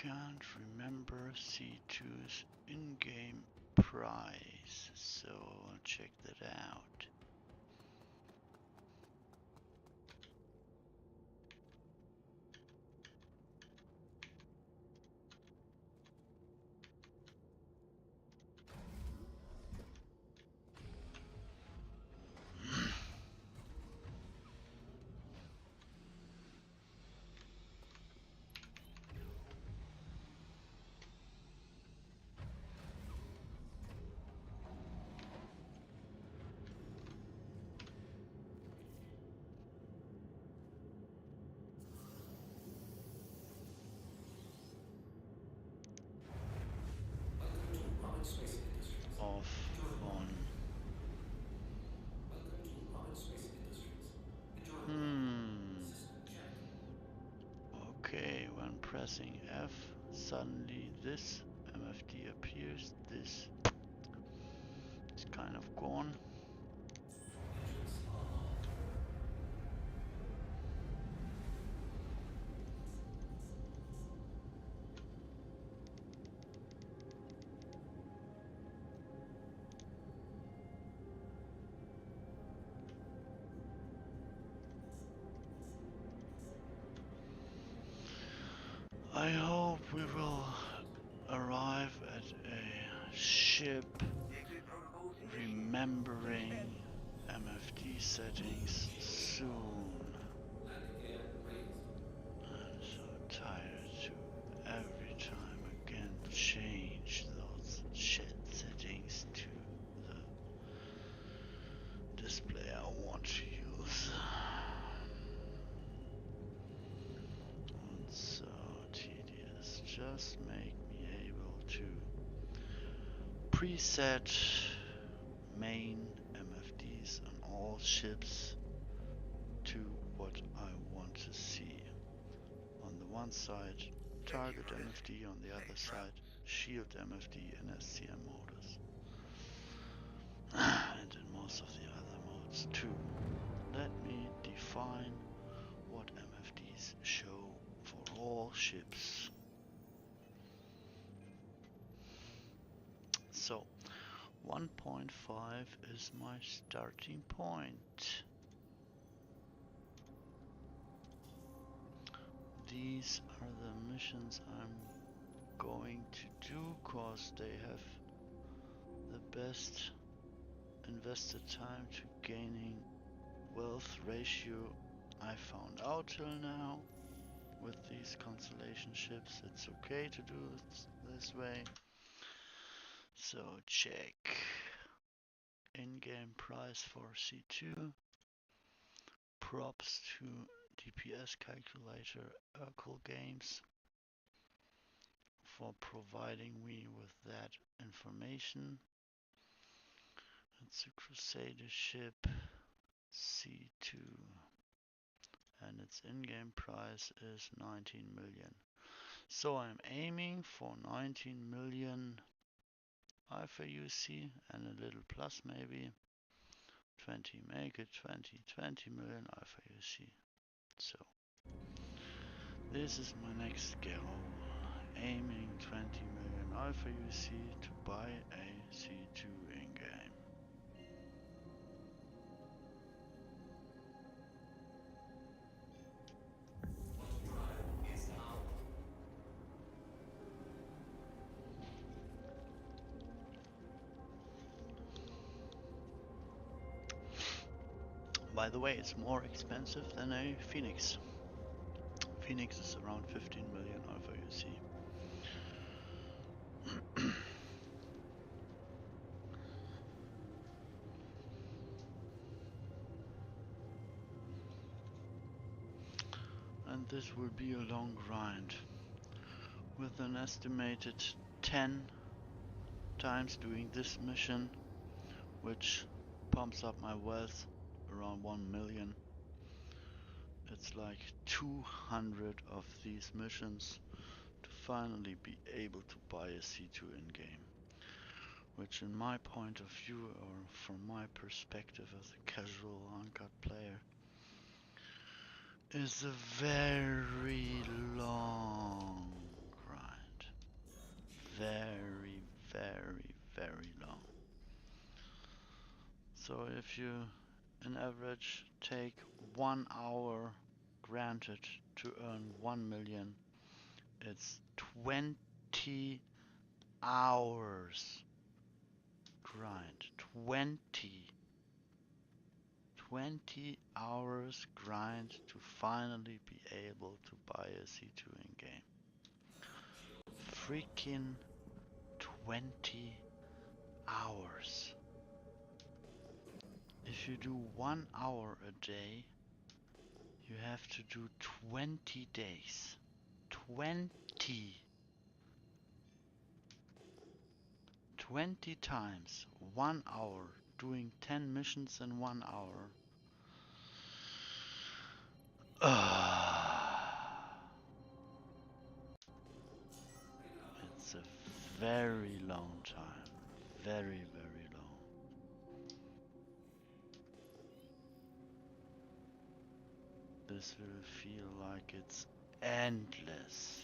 can't remember C2's in-game price, so I'll check that out. Off on. Okay, when pressing F, suddenly this MFD appears. This is kind of gone. I hope we will arrive at a ship remembering MFD settings soon. I'm so tired to every time again change those shit settings to the display I want to use. It's so tedious. Just make me able to preset main MFDs on all ships to what I want to see. On the one side, target MFD, on the other side, shield MFD and SCM modus. And in most of the other modes too. Let me define what MFDs show for all ships. So 1.5 is my starting point. These are the missions I'm going to do cause they have the best invested time to gaining wealth ratio I found out till now. With these constellation ships, it's okay to do it this way. So check in-game price for C2, props to DPS calculator Urkel Games for providing me with that information. It's a Crusader ship C2 and its in-game price is 19 million. So I'm aiming for 19 million IFAUC and a little plus maybe. 20 make it 20 million IFAUC. So this is my next goal. Aiming 20 million IFAUC to buy a C2 in-game. By the way, it's more expensive than a Phoenix. Phoenix is around 15 million IFAUC. And this will be a long grind. With an estimated 10 times doing this mission, which pumps up my wealth around 1 million. It's like 200 of these missions to finally be able to buy a C2 in-game. Which in my point of view, or from my perspective as a casual uncut player, is a very long grind. if you, on average, take 1 hour granted to earn 1 million, it's 20 hours grind. 20 hours grind to finally be able to buy a C2 in game. Freaking 20 hours. If you do 1 hour a day, you have to do 20 days. 20 times 1 hour, doing 10 missions in 1 hour. It's a very long time. Very, very long. This will feel like it's endless.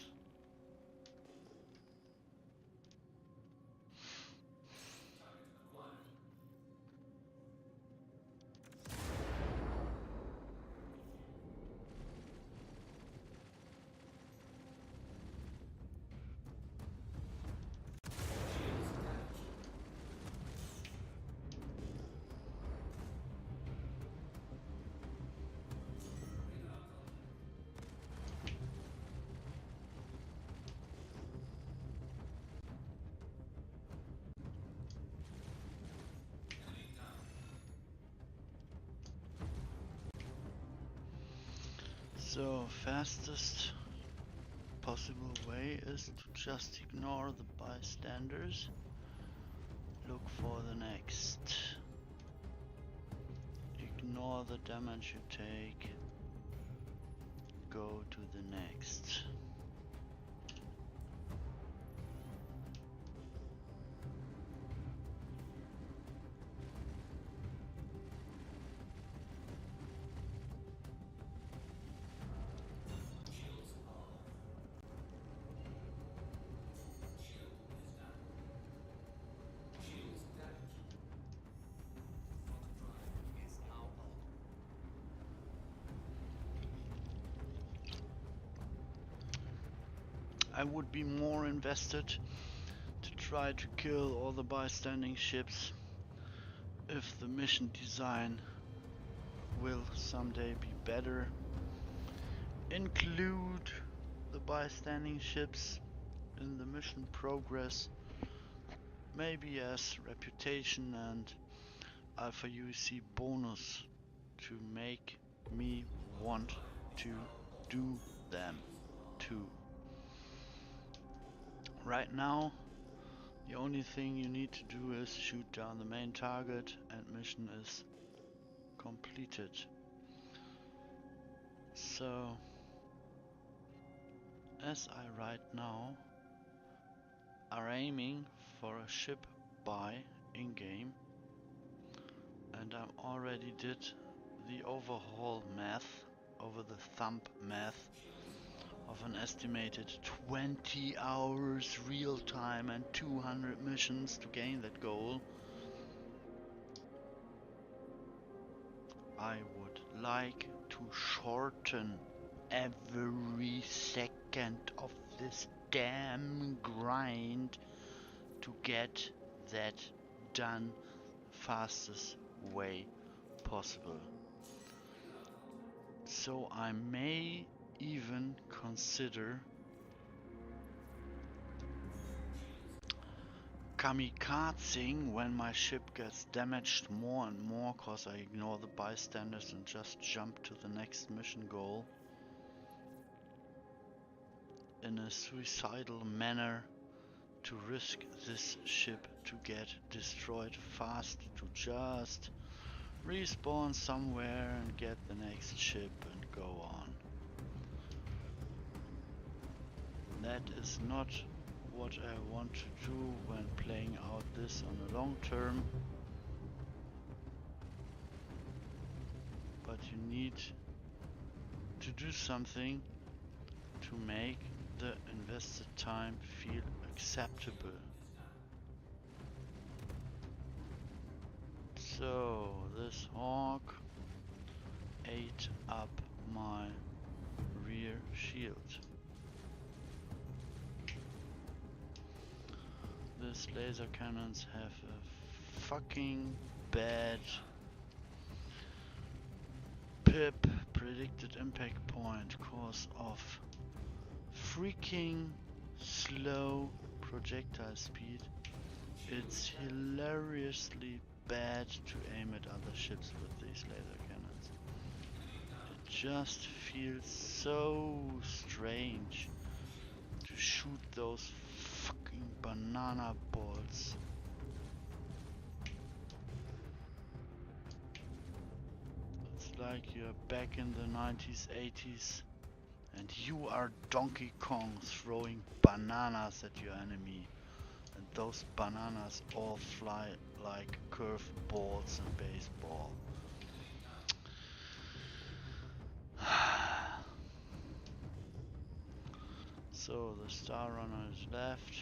So, fastest possible way is to just ignore the bystanders. Look for the next. Ignore the damage you take. Go to the next. I would be more invested to try to kill all the bystanding ships if the mission design will someday be better. Include the bystanding ships in the mission progress, maybe as reputation and Alpha UC bonus to make me want to do them too. Right now, the only thing you need to do is shoot down the main target and mission is completed. So, as I right now are aiming for a ship buy in game, and I already did the overhaul math, over the thumb math, of an estimated 20 hours real time and 200 missions to gain that goal. I would like to shorten every second of this damn grind to get that done fastest way possible. So I may even consider kamikazing when my ship gets damaged more and more, cause I ignore the bystanders and just jump to the next mission goal in a suicidal manner to risk this ship to get destroyed fast, to just respawn somewhere and get the next ship and go on. That is not what I want to do when playing out this on a long term. But you need to do something to make the invested time feel acceptable. So this hawk ate up my rear shield. These laser cannons have a fucking bad PIP, predicted impact point, cause of freaking slow projectile speed. It's hilariously bad to aim at other ships with these laser cannons. It just feels so strange to shoot those fucking banana balls. It's like you're back in the 90s, 80s, and you are Donkey Kong throwing bananas at your enemy. And those bananas all fly like curved balls in baseball. So the Star Runner is left.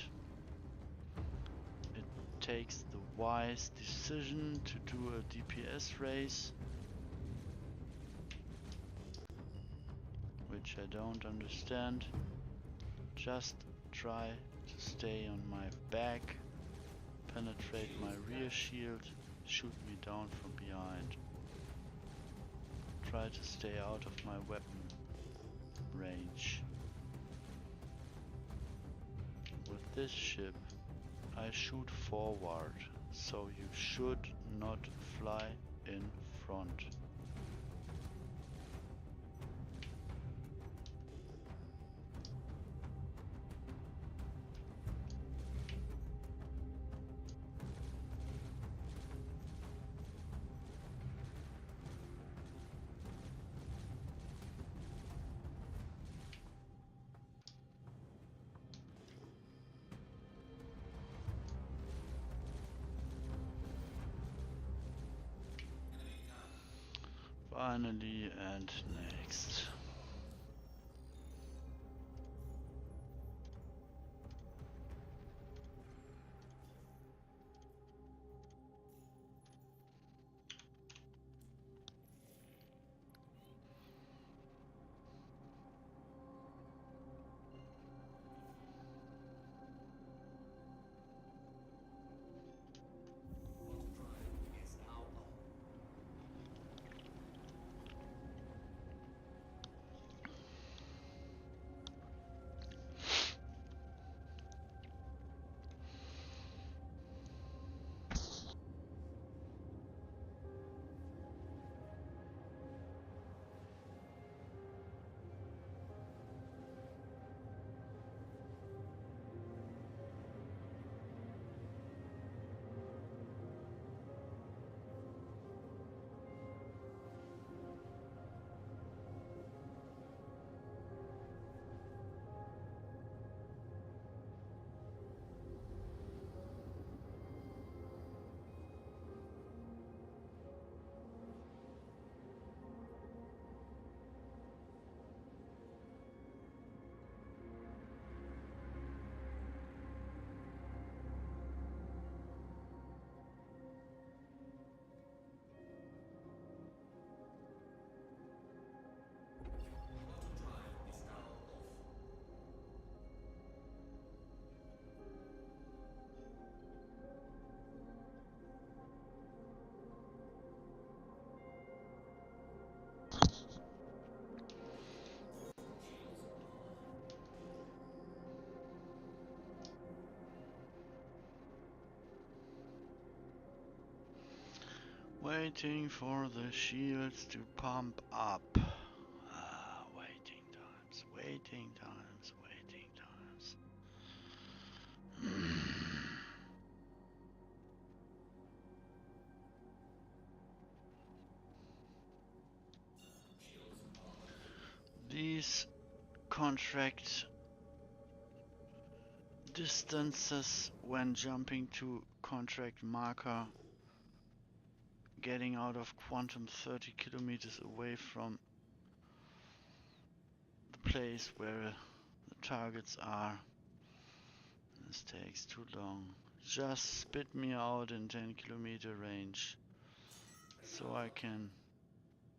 It takes the wise decision to do a DPS race, which I don't understand. Just try to stay on my back, penetrate my rear shield, shoot me down from behind. Try to stay out of my weapon range. With this ship, I shoot forward, so you should not fly in front. Finally, and next. Waiting for the shields to pump up. Waiting times, waiting times, waiting times. These contract distances when jumping to contract marker, getting out of quantum 30 kilometers away from the place where the targets are. This takes too long. Just spit me out in 10 kilometer range so I can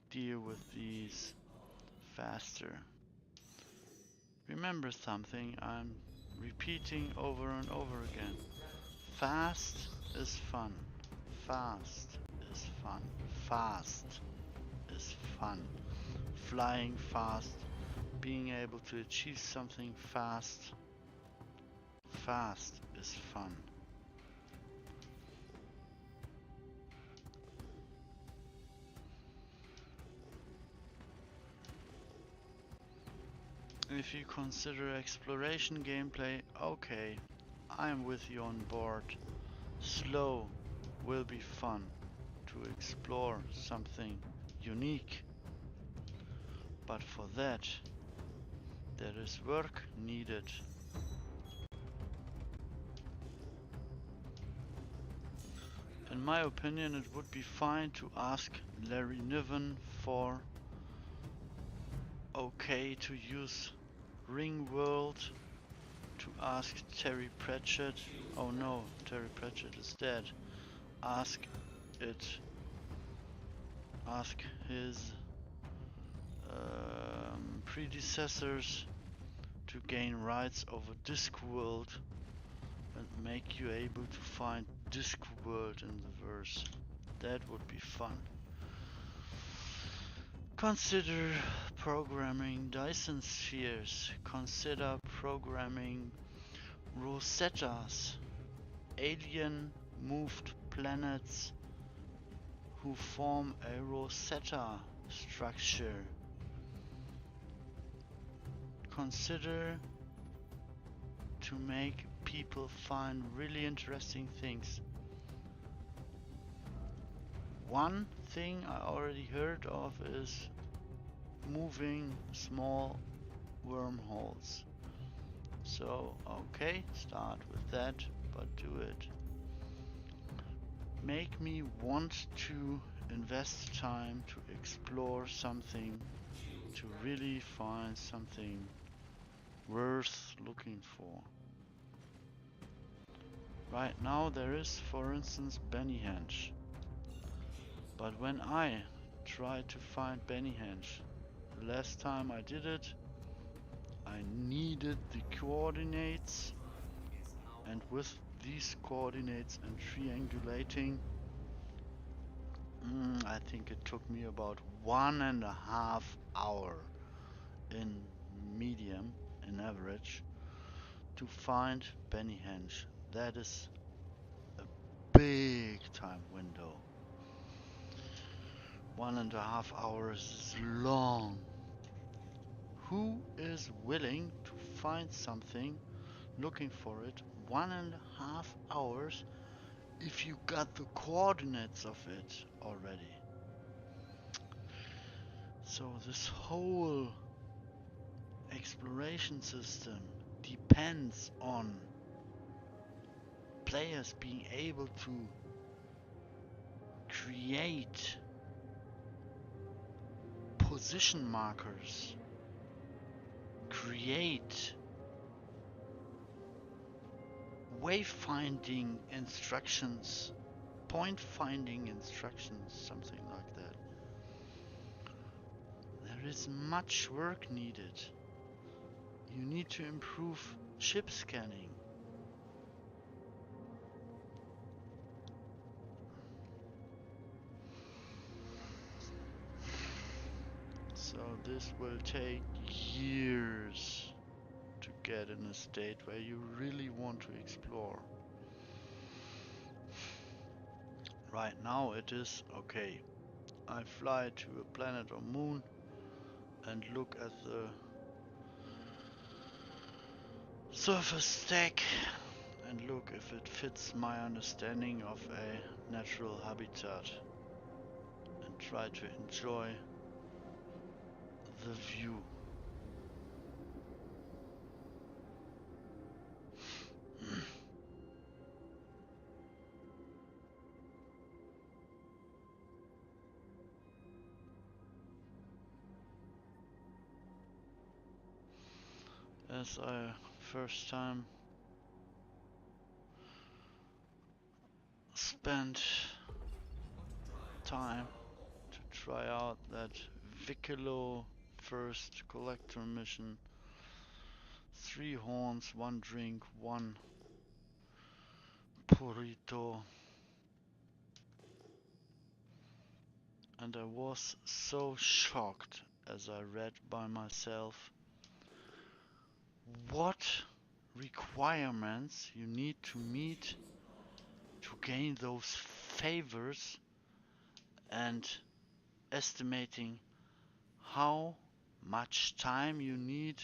deal with these faster. Remember something I'm repeating over and over again. Fast is fun. Fast is fun. Fast is fun. Flying fast, being able to achieve something fast. Fast is fun. If you consider exploration gameplay, okay, I'm with you on board. Slow will be fun to explore something unique. But for that, there is work needed. In my opinion, it would be fine to ask Larry Niven for okay to use Ringworld, to ask Terry Pratchett. Oh no, Terry Pratchett is dead. Ask his predecessors to gain rights over Discworld and make you able to find Discworld in the verse. That would be fun. Consider programming Dyson spheres. Consider programming Rosettas, alien moved planets who form a Rosetta structure. Consider to make people find really interesting things. One thing I already heard of is moving small wormholes. So, okay, start with that, but do it. Make me want to invest time to explore something, to really find something worth looking for. Right now there is, for instance, Bennyhenge. But when I tried to find Bennyhenge, the last time I did it, I needed the coordinates, and with these coordinates and triangulating, I think it took me about 1.5 hours in medium, in average, to find Bennyhenge. That is a big time window. 1.5 hours is long. Who is willing to find something, looking for it, 1.5 hours if you got the coordinates of it already? So this whole exploration system depends on players being able to create position markers, create wayfinding instructions, point finding instructions, something like that. There is much work needed. You need to improve ship scanning. So this will take years to get in a state where you really want to explore. Right now it is okay. I fly to a planet or moon and look at the surface stack and look if it fits my understanding of a natural habitat and try to enjoy the view. As I first time spent time to try out that Vicolo first collector mission. 3 horns, 1 drink, 1 burrito. And I was so shocked as I read by myself what requirements you need to meet to gain those favors, and estimating how much time you need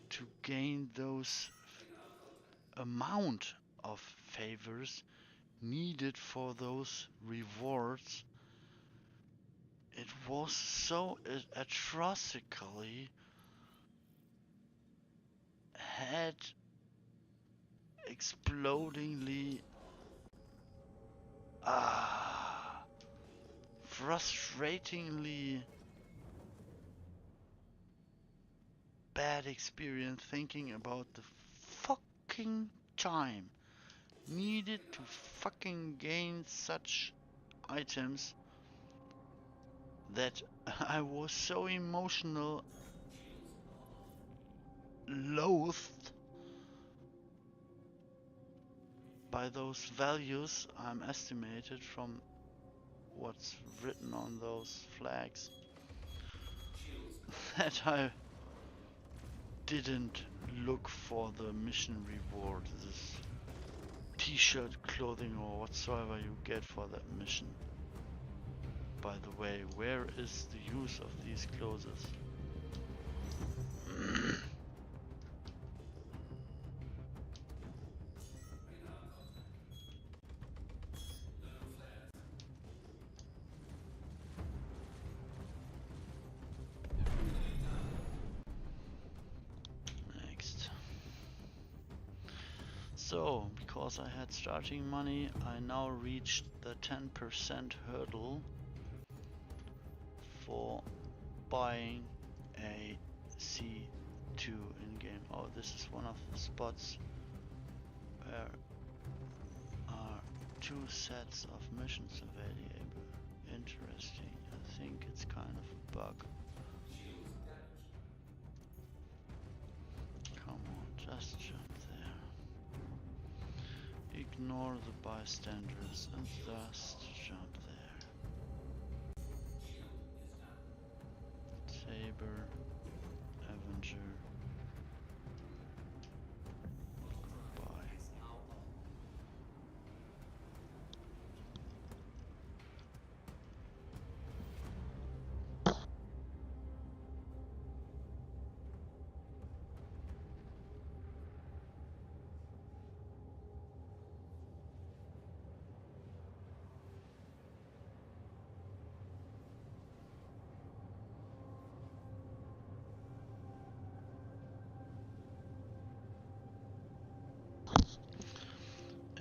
to gain those amount of favors needed for those rewards. It was so atrocically head explodingly frustratingly bad experience thinking about the fucking time needed to fucking gain such items that I was so emotional loathed by those values I'm estimated from what's written on those flags that I didn't look for the mission reward, this t-shirt, clothing or whatsoever you get for that mission. By the way, where is the use of these clothes? Next. So, because I had starting money, I now reached the 10% hurdle for buying a C2 in-game. Oh, this is one of the spots where are 2 sets of missions available. Interesting. I think it's kind of a bug. Come on, just jump there. Ignore the bystanders and just jump there. Saber, Avenger. Goodbye.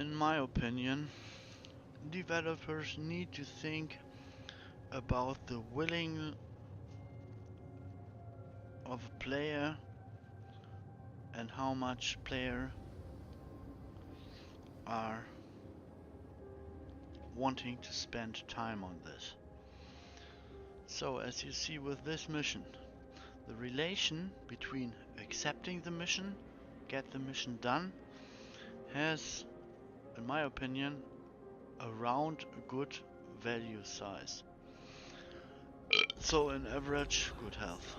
In my opinion, developers need to think about the willing of a player and how much player are wanting to spend time on this. So as you see with this mission, the relation between accepting the mission, get the mission done, has, in my opinion, around a good value size. So in average, good health.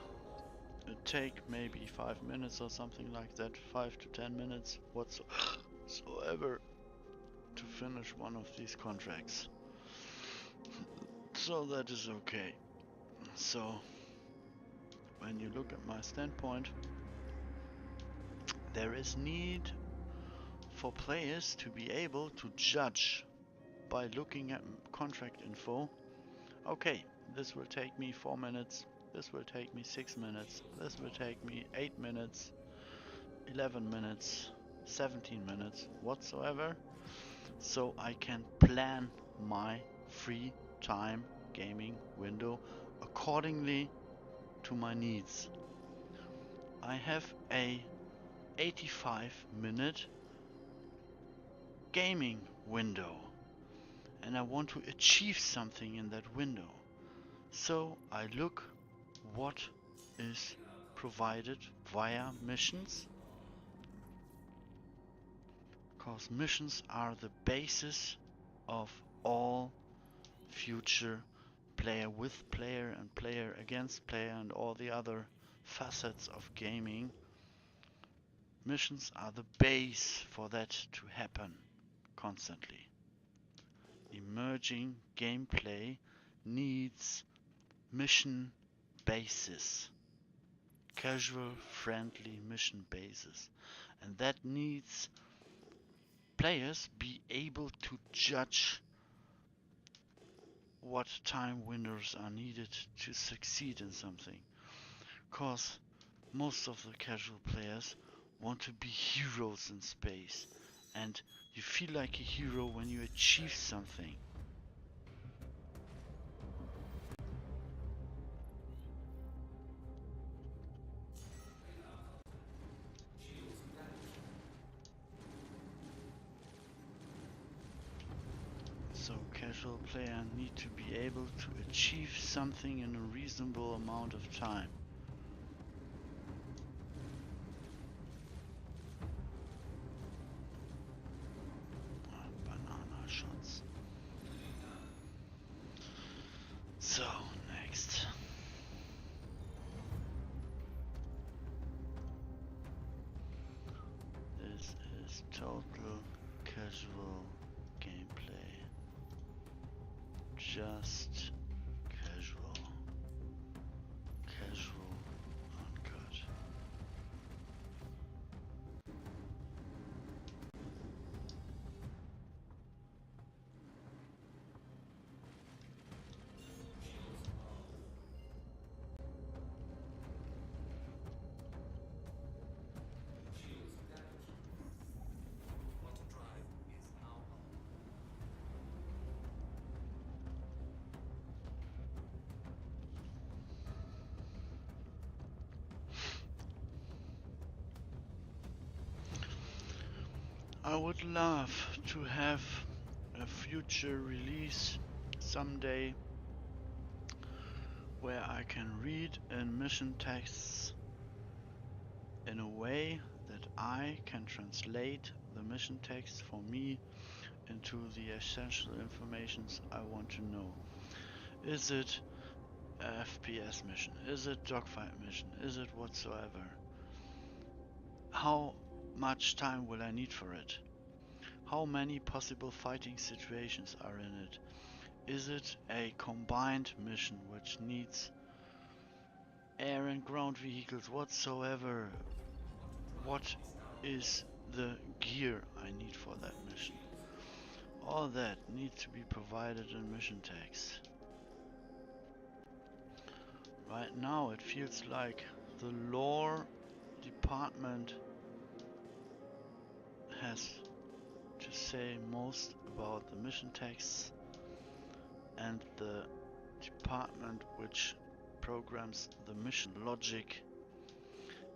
It take maybe 5 minutes or something like that, 5 to 10 minutes whatsoever to finish one of these contracts. So that is okay. So when you look at my standpoint, there is need for players to be able to judge by looking at contract info. Okay, this will take me 4 minutes, this will take me 6 minutes, this will take me 8 minutes, 11 minutes, 17 minutes, whatsoever, so I can plan my free time gaming window accordingly to my needs. I have a 85-minute gaming window, and I want to achieve something in that window. So I look what is provided via missions, because missions are the basis of all future player with player and player against player and all the other facets of gaming. Missions are the base for that to happen constantly. Emerging gameplay needs mission bases, casual friendly mission bases, and that needs players be able to judge what time windows are needed to succeed in something, cause most of the casual players want to be heroes in space, and you feel like a hero when you achieve something. So casual players need to be able to achieve something in a reasonable amount of time. Banana shots. So, next. This is total casual gameplay. Just casual. Casual uncut. I would love to have a future release someday where I can read in mission texts in a way that I can translate the mission text for me into the essential informations I want to know. Is it a FPS mission? Is it dogfight mission? Is it whatsoever? How much time will I need for it? How many possible fighting situations are in it? Is it a combined mission which needs air and ground vehicles whatsoever? What is the gear I need for that mission? All that needs to be provided in mission text. Right now it feels like the lore department has to say most about the mission texts, and the department which programs the mission logic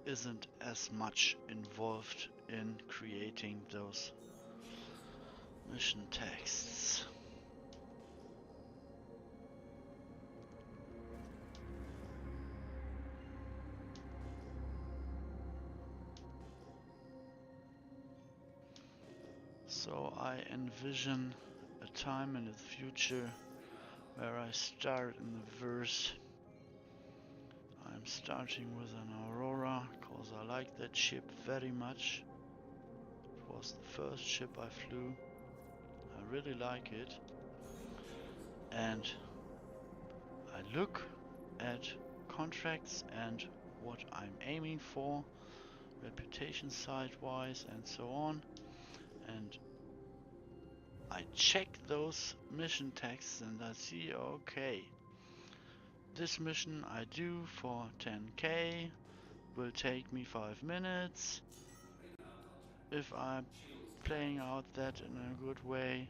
isn't as much involved in creating those mission texts. So I envision a time in the future where I start in the verse. I'm starting with an Aurora because I like that ship very much. It was the first ship I flew. I really like it. And I look at contracts and what I'm aiming for, reputation side wise and so on. And I check those mission texts and I see, okay, this mission I do for 10k will take me 5 minutes. If I'm playing out that in a good way,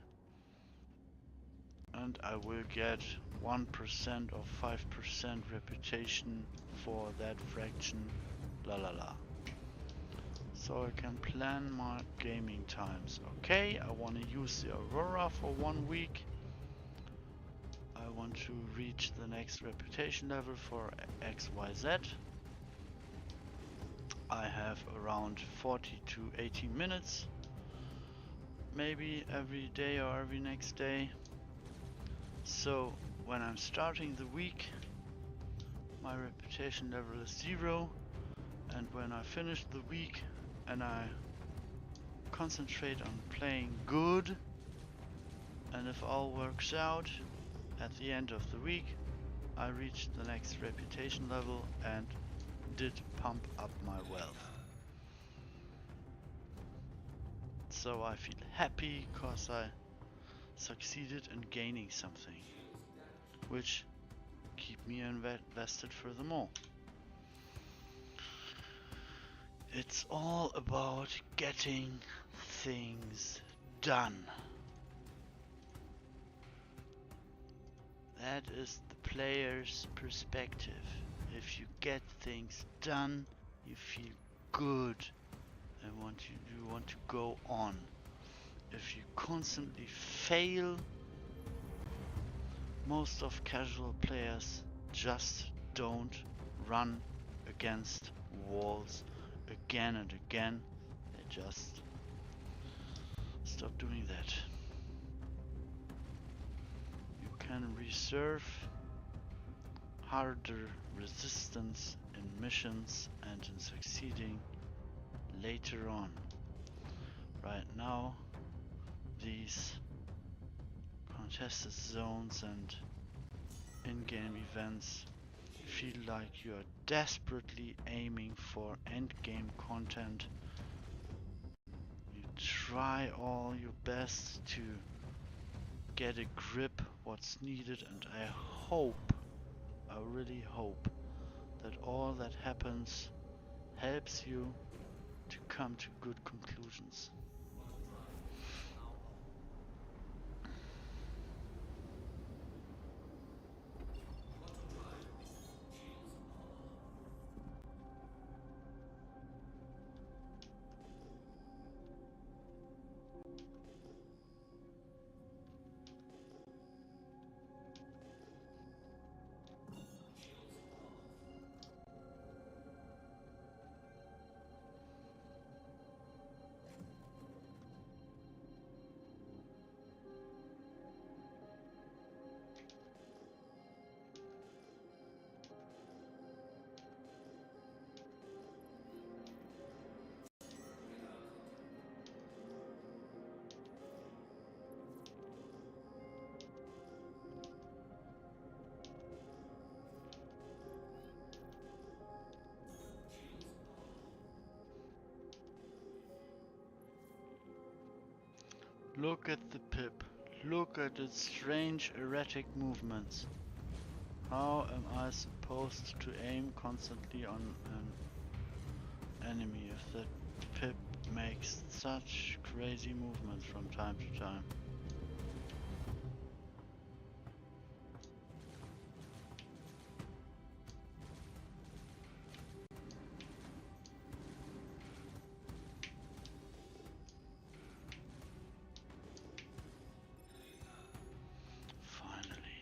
and I will get 1% or 5% reputation for that fraction, la la la. So I can plan my gaming times. Okay, I want to use the Aurora for 1 week. want to reach the next reputation level for XYZ. I have around 40 to 80 minutes, maybe every day or every next day. So when I'm starting the week, my reputation level is 0, and when I finish the week and I concentrate on playing good, and if all works out, at the end of the week I reach the next reputation level and did pump up my wealth. So I feel happy because I succeeded in gaining something, which keep me invested furthermore. It's all about getting things done. That is the player's perspective. If you get things done, you feel good and you want to go on. If you constantly fail, most of casual players just don't run against walls again and again. They just stop doing that. You can reserve harder resistance in missions and in succeeding later on. Right now, these contested zones and in-game events feel like you are desperately aiming for end-game content. You try all your best to get a grip what's needed, and I really hope that all that happens helps you to come to good conclusions. Look at the pip. Look at its strange erratic movements. How am I supposed to aim constantly on an enemy if the pip makes such crazy movements from time to time? Finally.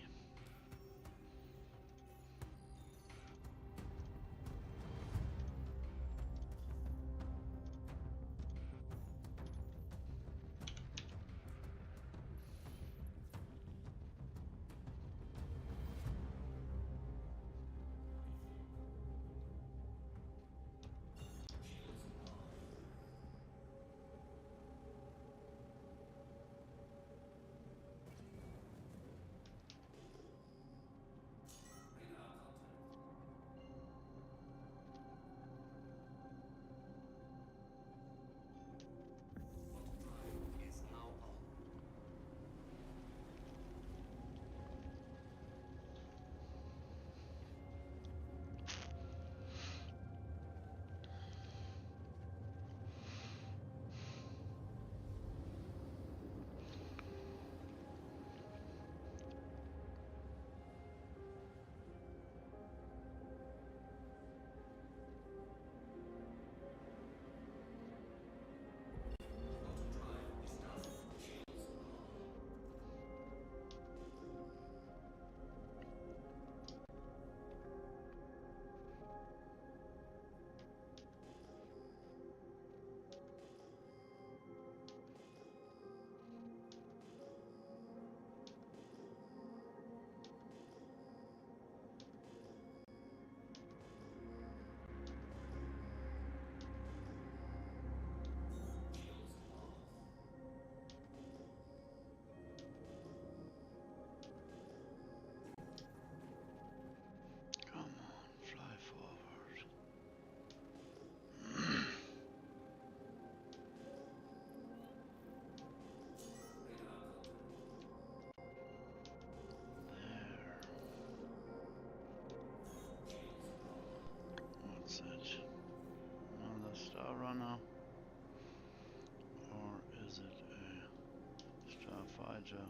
Starfighter.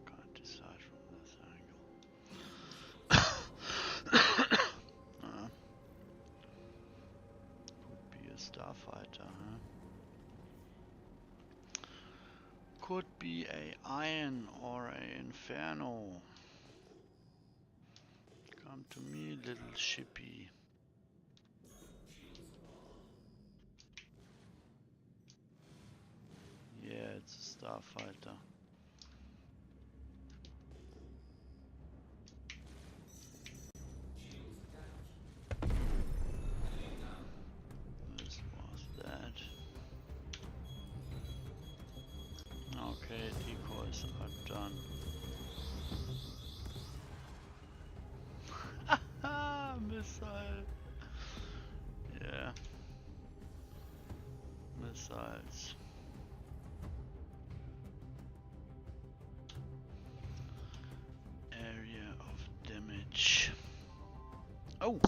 Can't decide from this angle. Could be a starfighter, huh? Could be a Iron or a Inferno. Come to me, little shippy. Yeah, it's a starfighter. This was that. Okay, decoys are done. Haha, missile. Yeah. Missiles. Area of damage. Oh!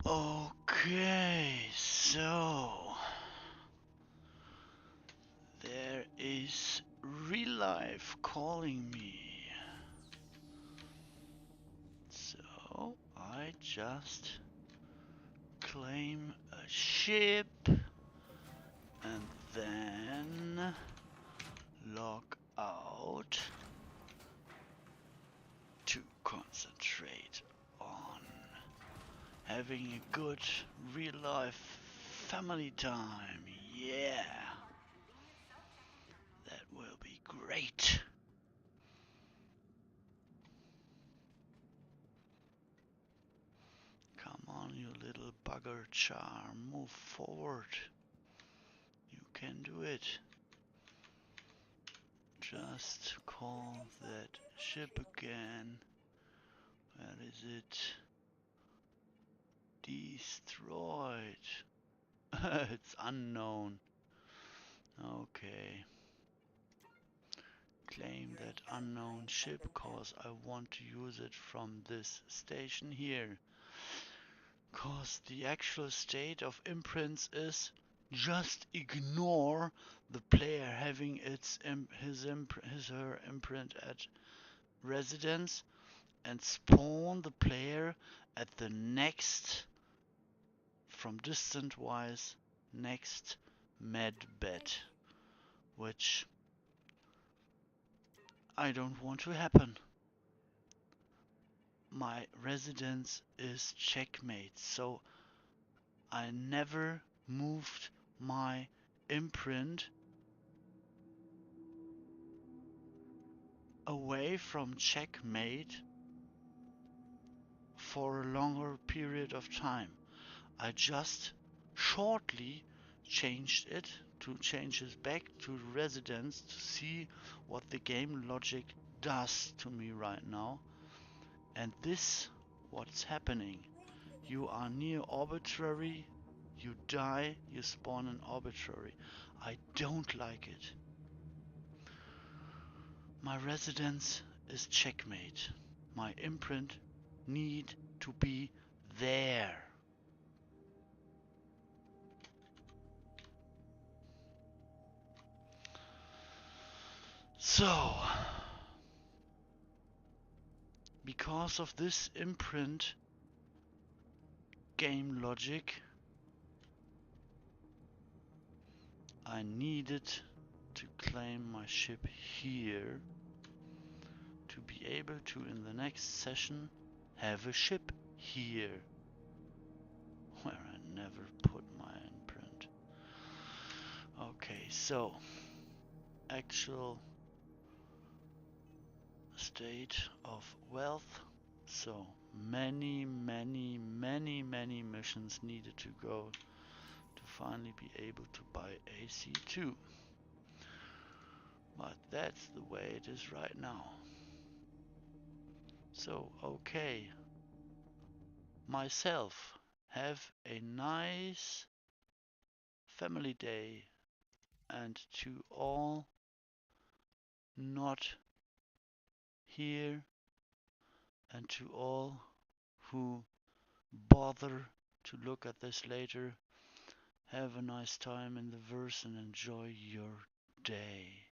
Okay, so there is real life calling me. So I just claim a ship and then log out to concentrate on having a good real life family time. Yeah, that will be great. Come on, you little bugger char, move forward. You can do it. Just call that ship again. Where is it? Destroyed. It's unknown. Okay. Claim that unknown ship cause I want to use it from this station here. Cause the actual state of imprints is just ignore the player having his her imprint at residence and spawn the player at the next, from distant wise, next med bed, which I don't want to happen. My residence is checkmate, so I never moved my imprint away from checkmate for a longer period of time. I just shortly changed it to change it back to residence to see what the game logic does to me right now. And this, what's happening. You are near arbitrary, you die, you spawn in arbitrary. I don't like it. My residence is checkmate. My imprint need to be there. So, because of this imprint game logic, I needed to claim my ship here to be able to, in the next session, have a ship here where I never put my imprint. Okay, so actual state of wealth. So many missions needed to go to finally be able to buy AC2. But that's the way it is right now. So, okay. Myself, have a nice family day, and to all not here, and to all who bother to look at this later, have a nice time in the verse and enjoy your day.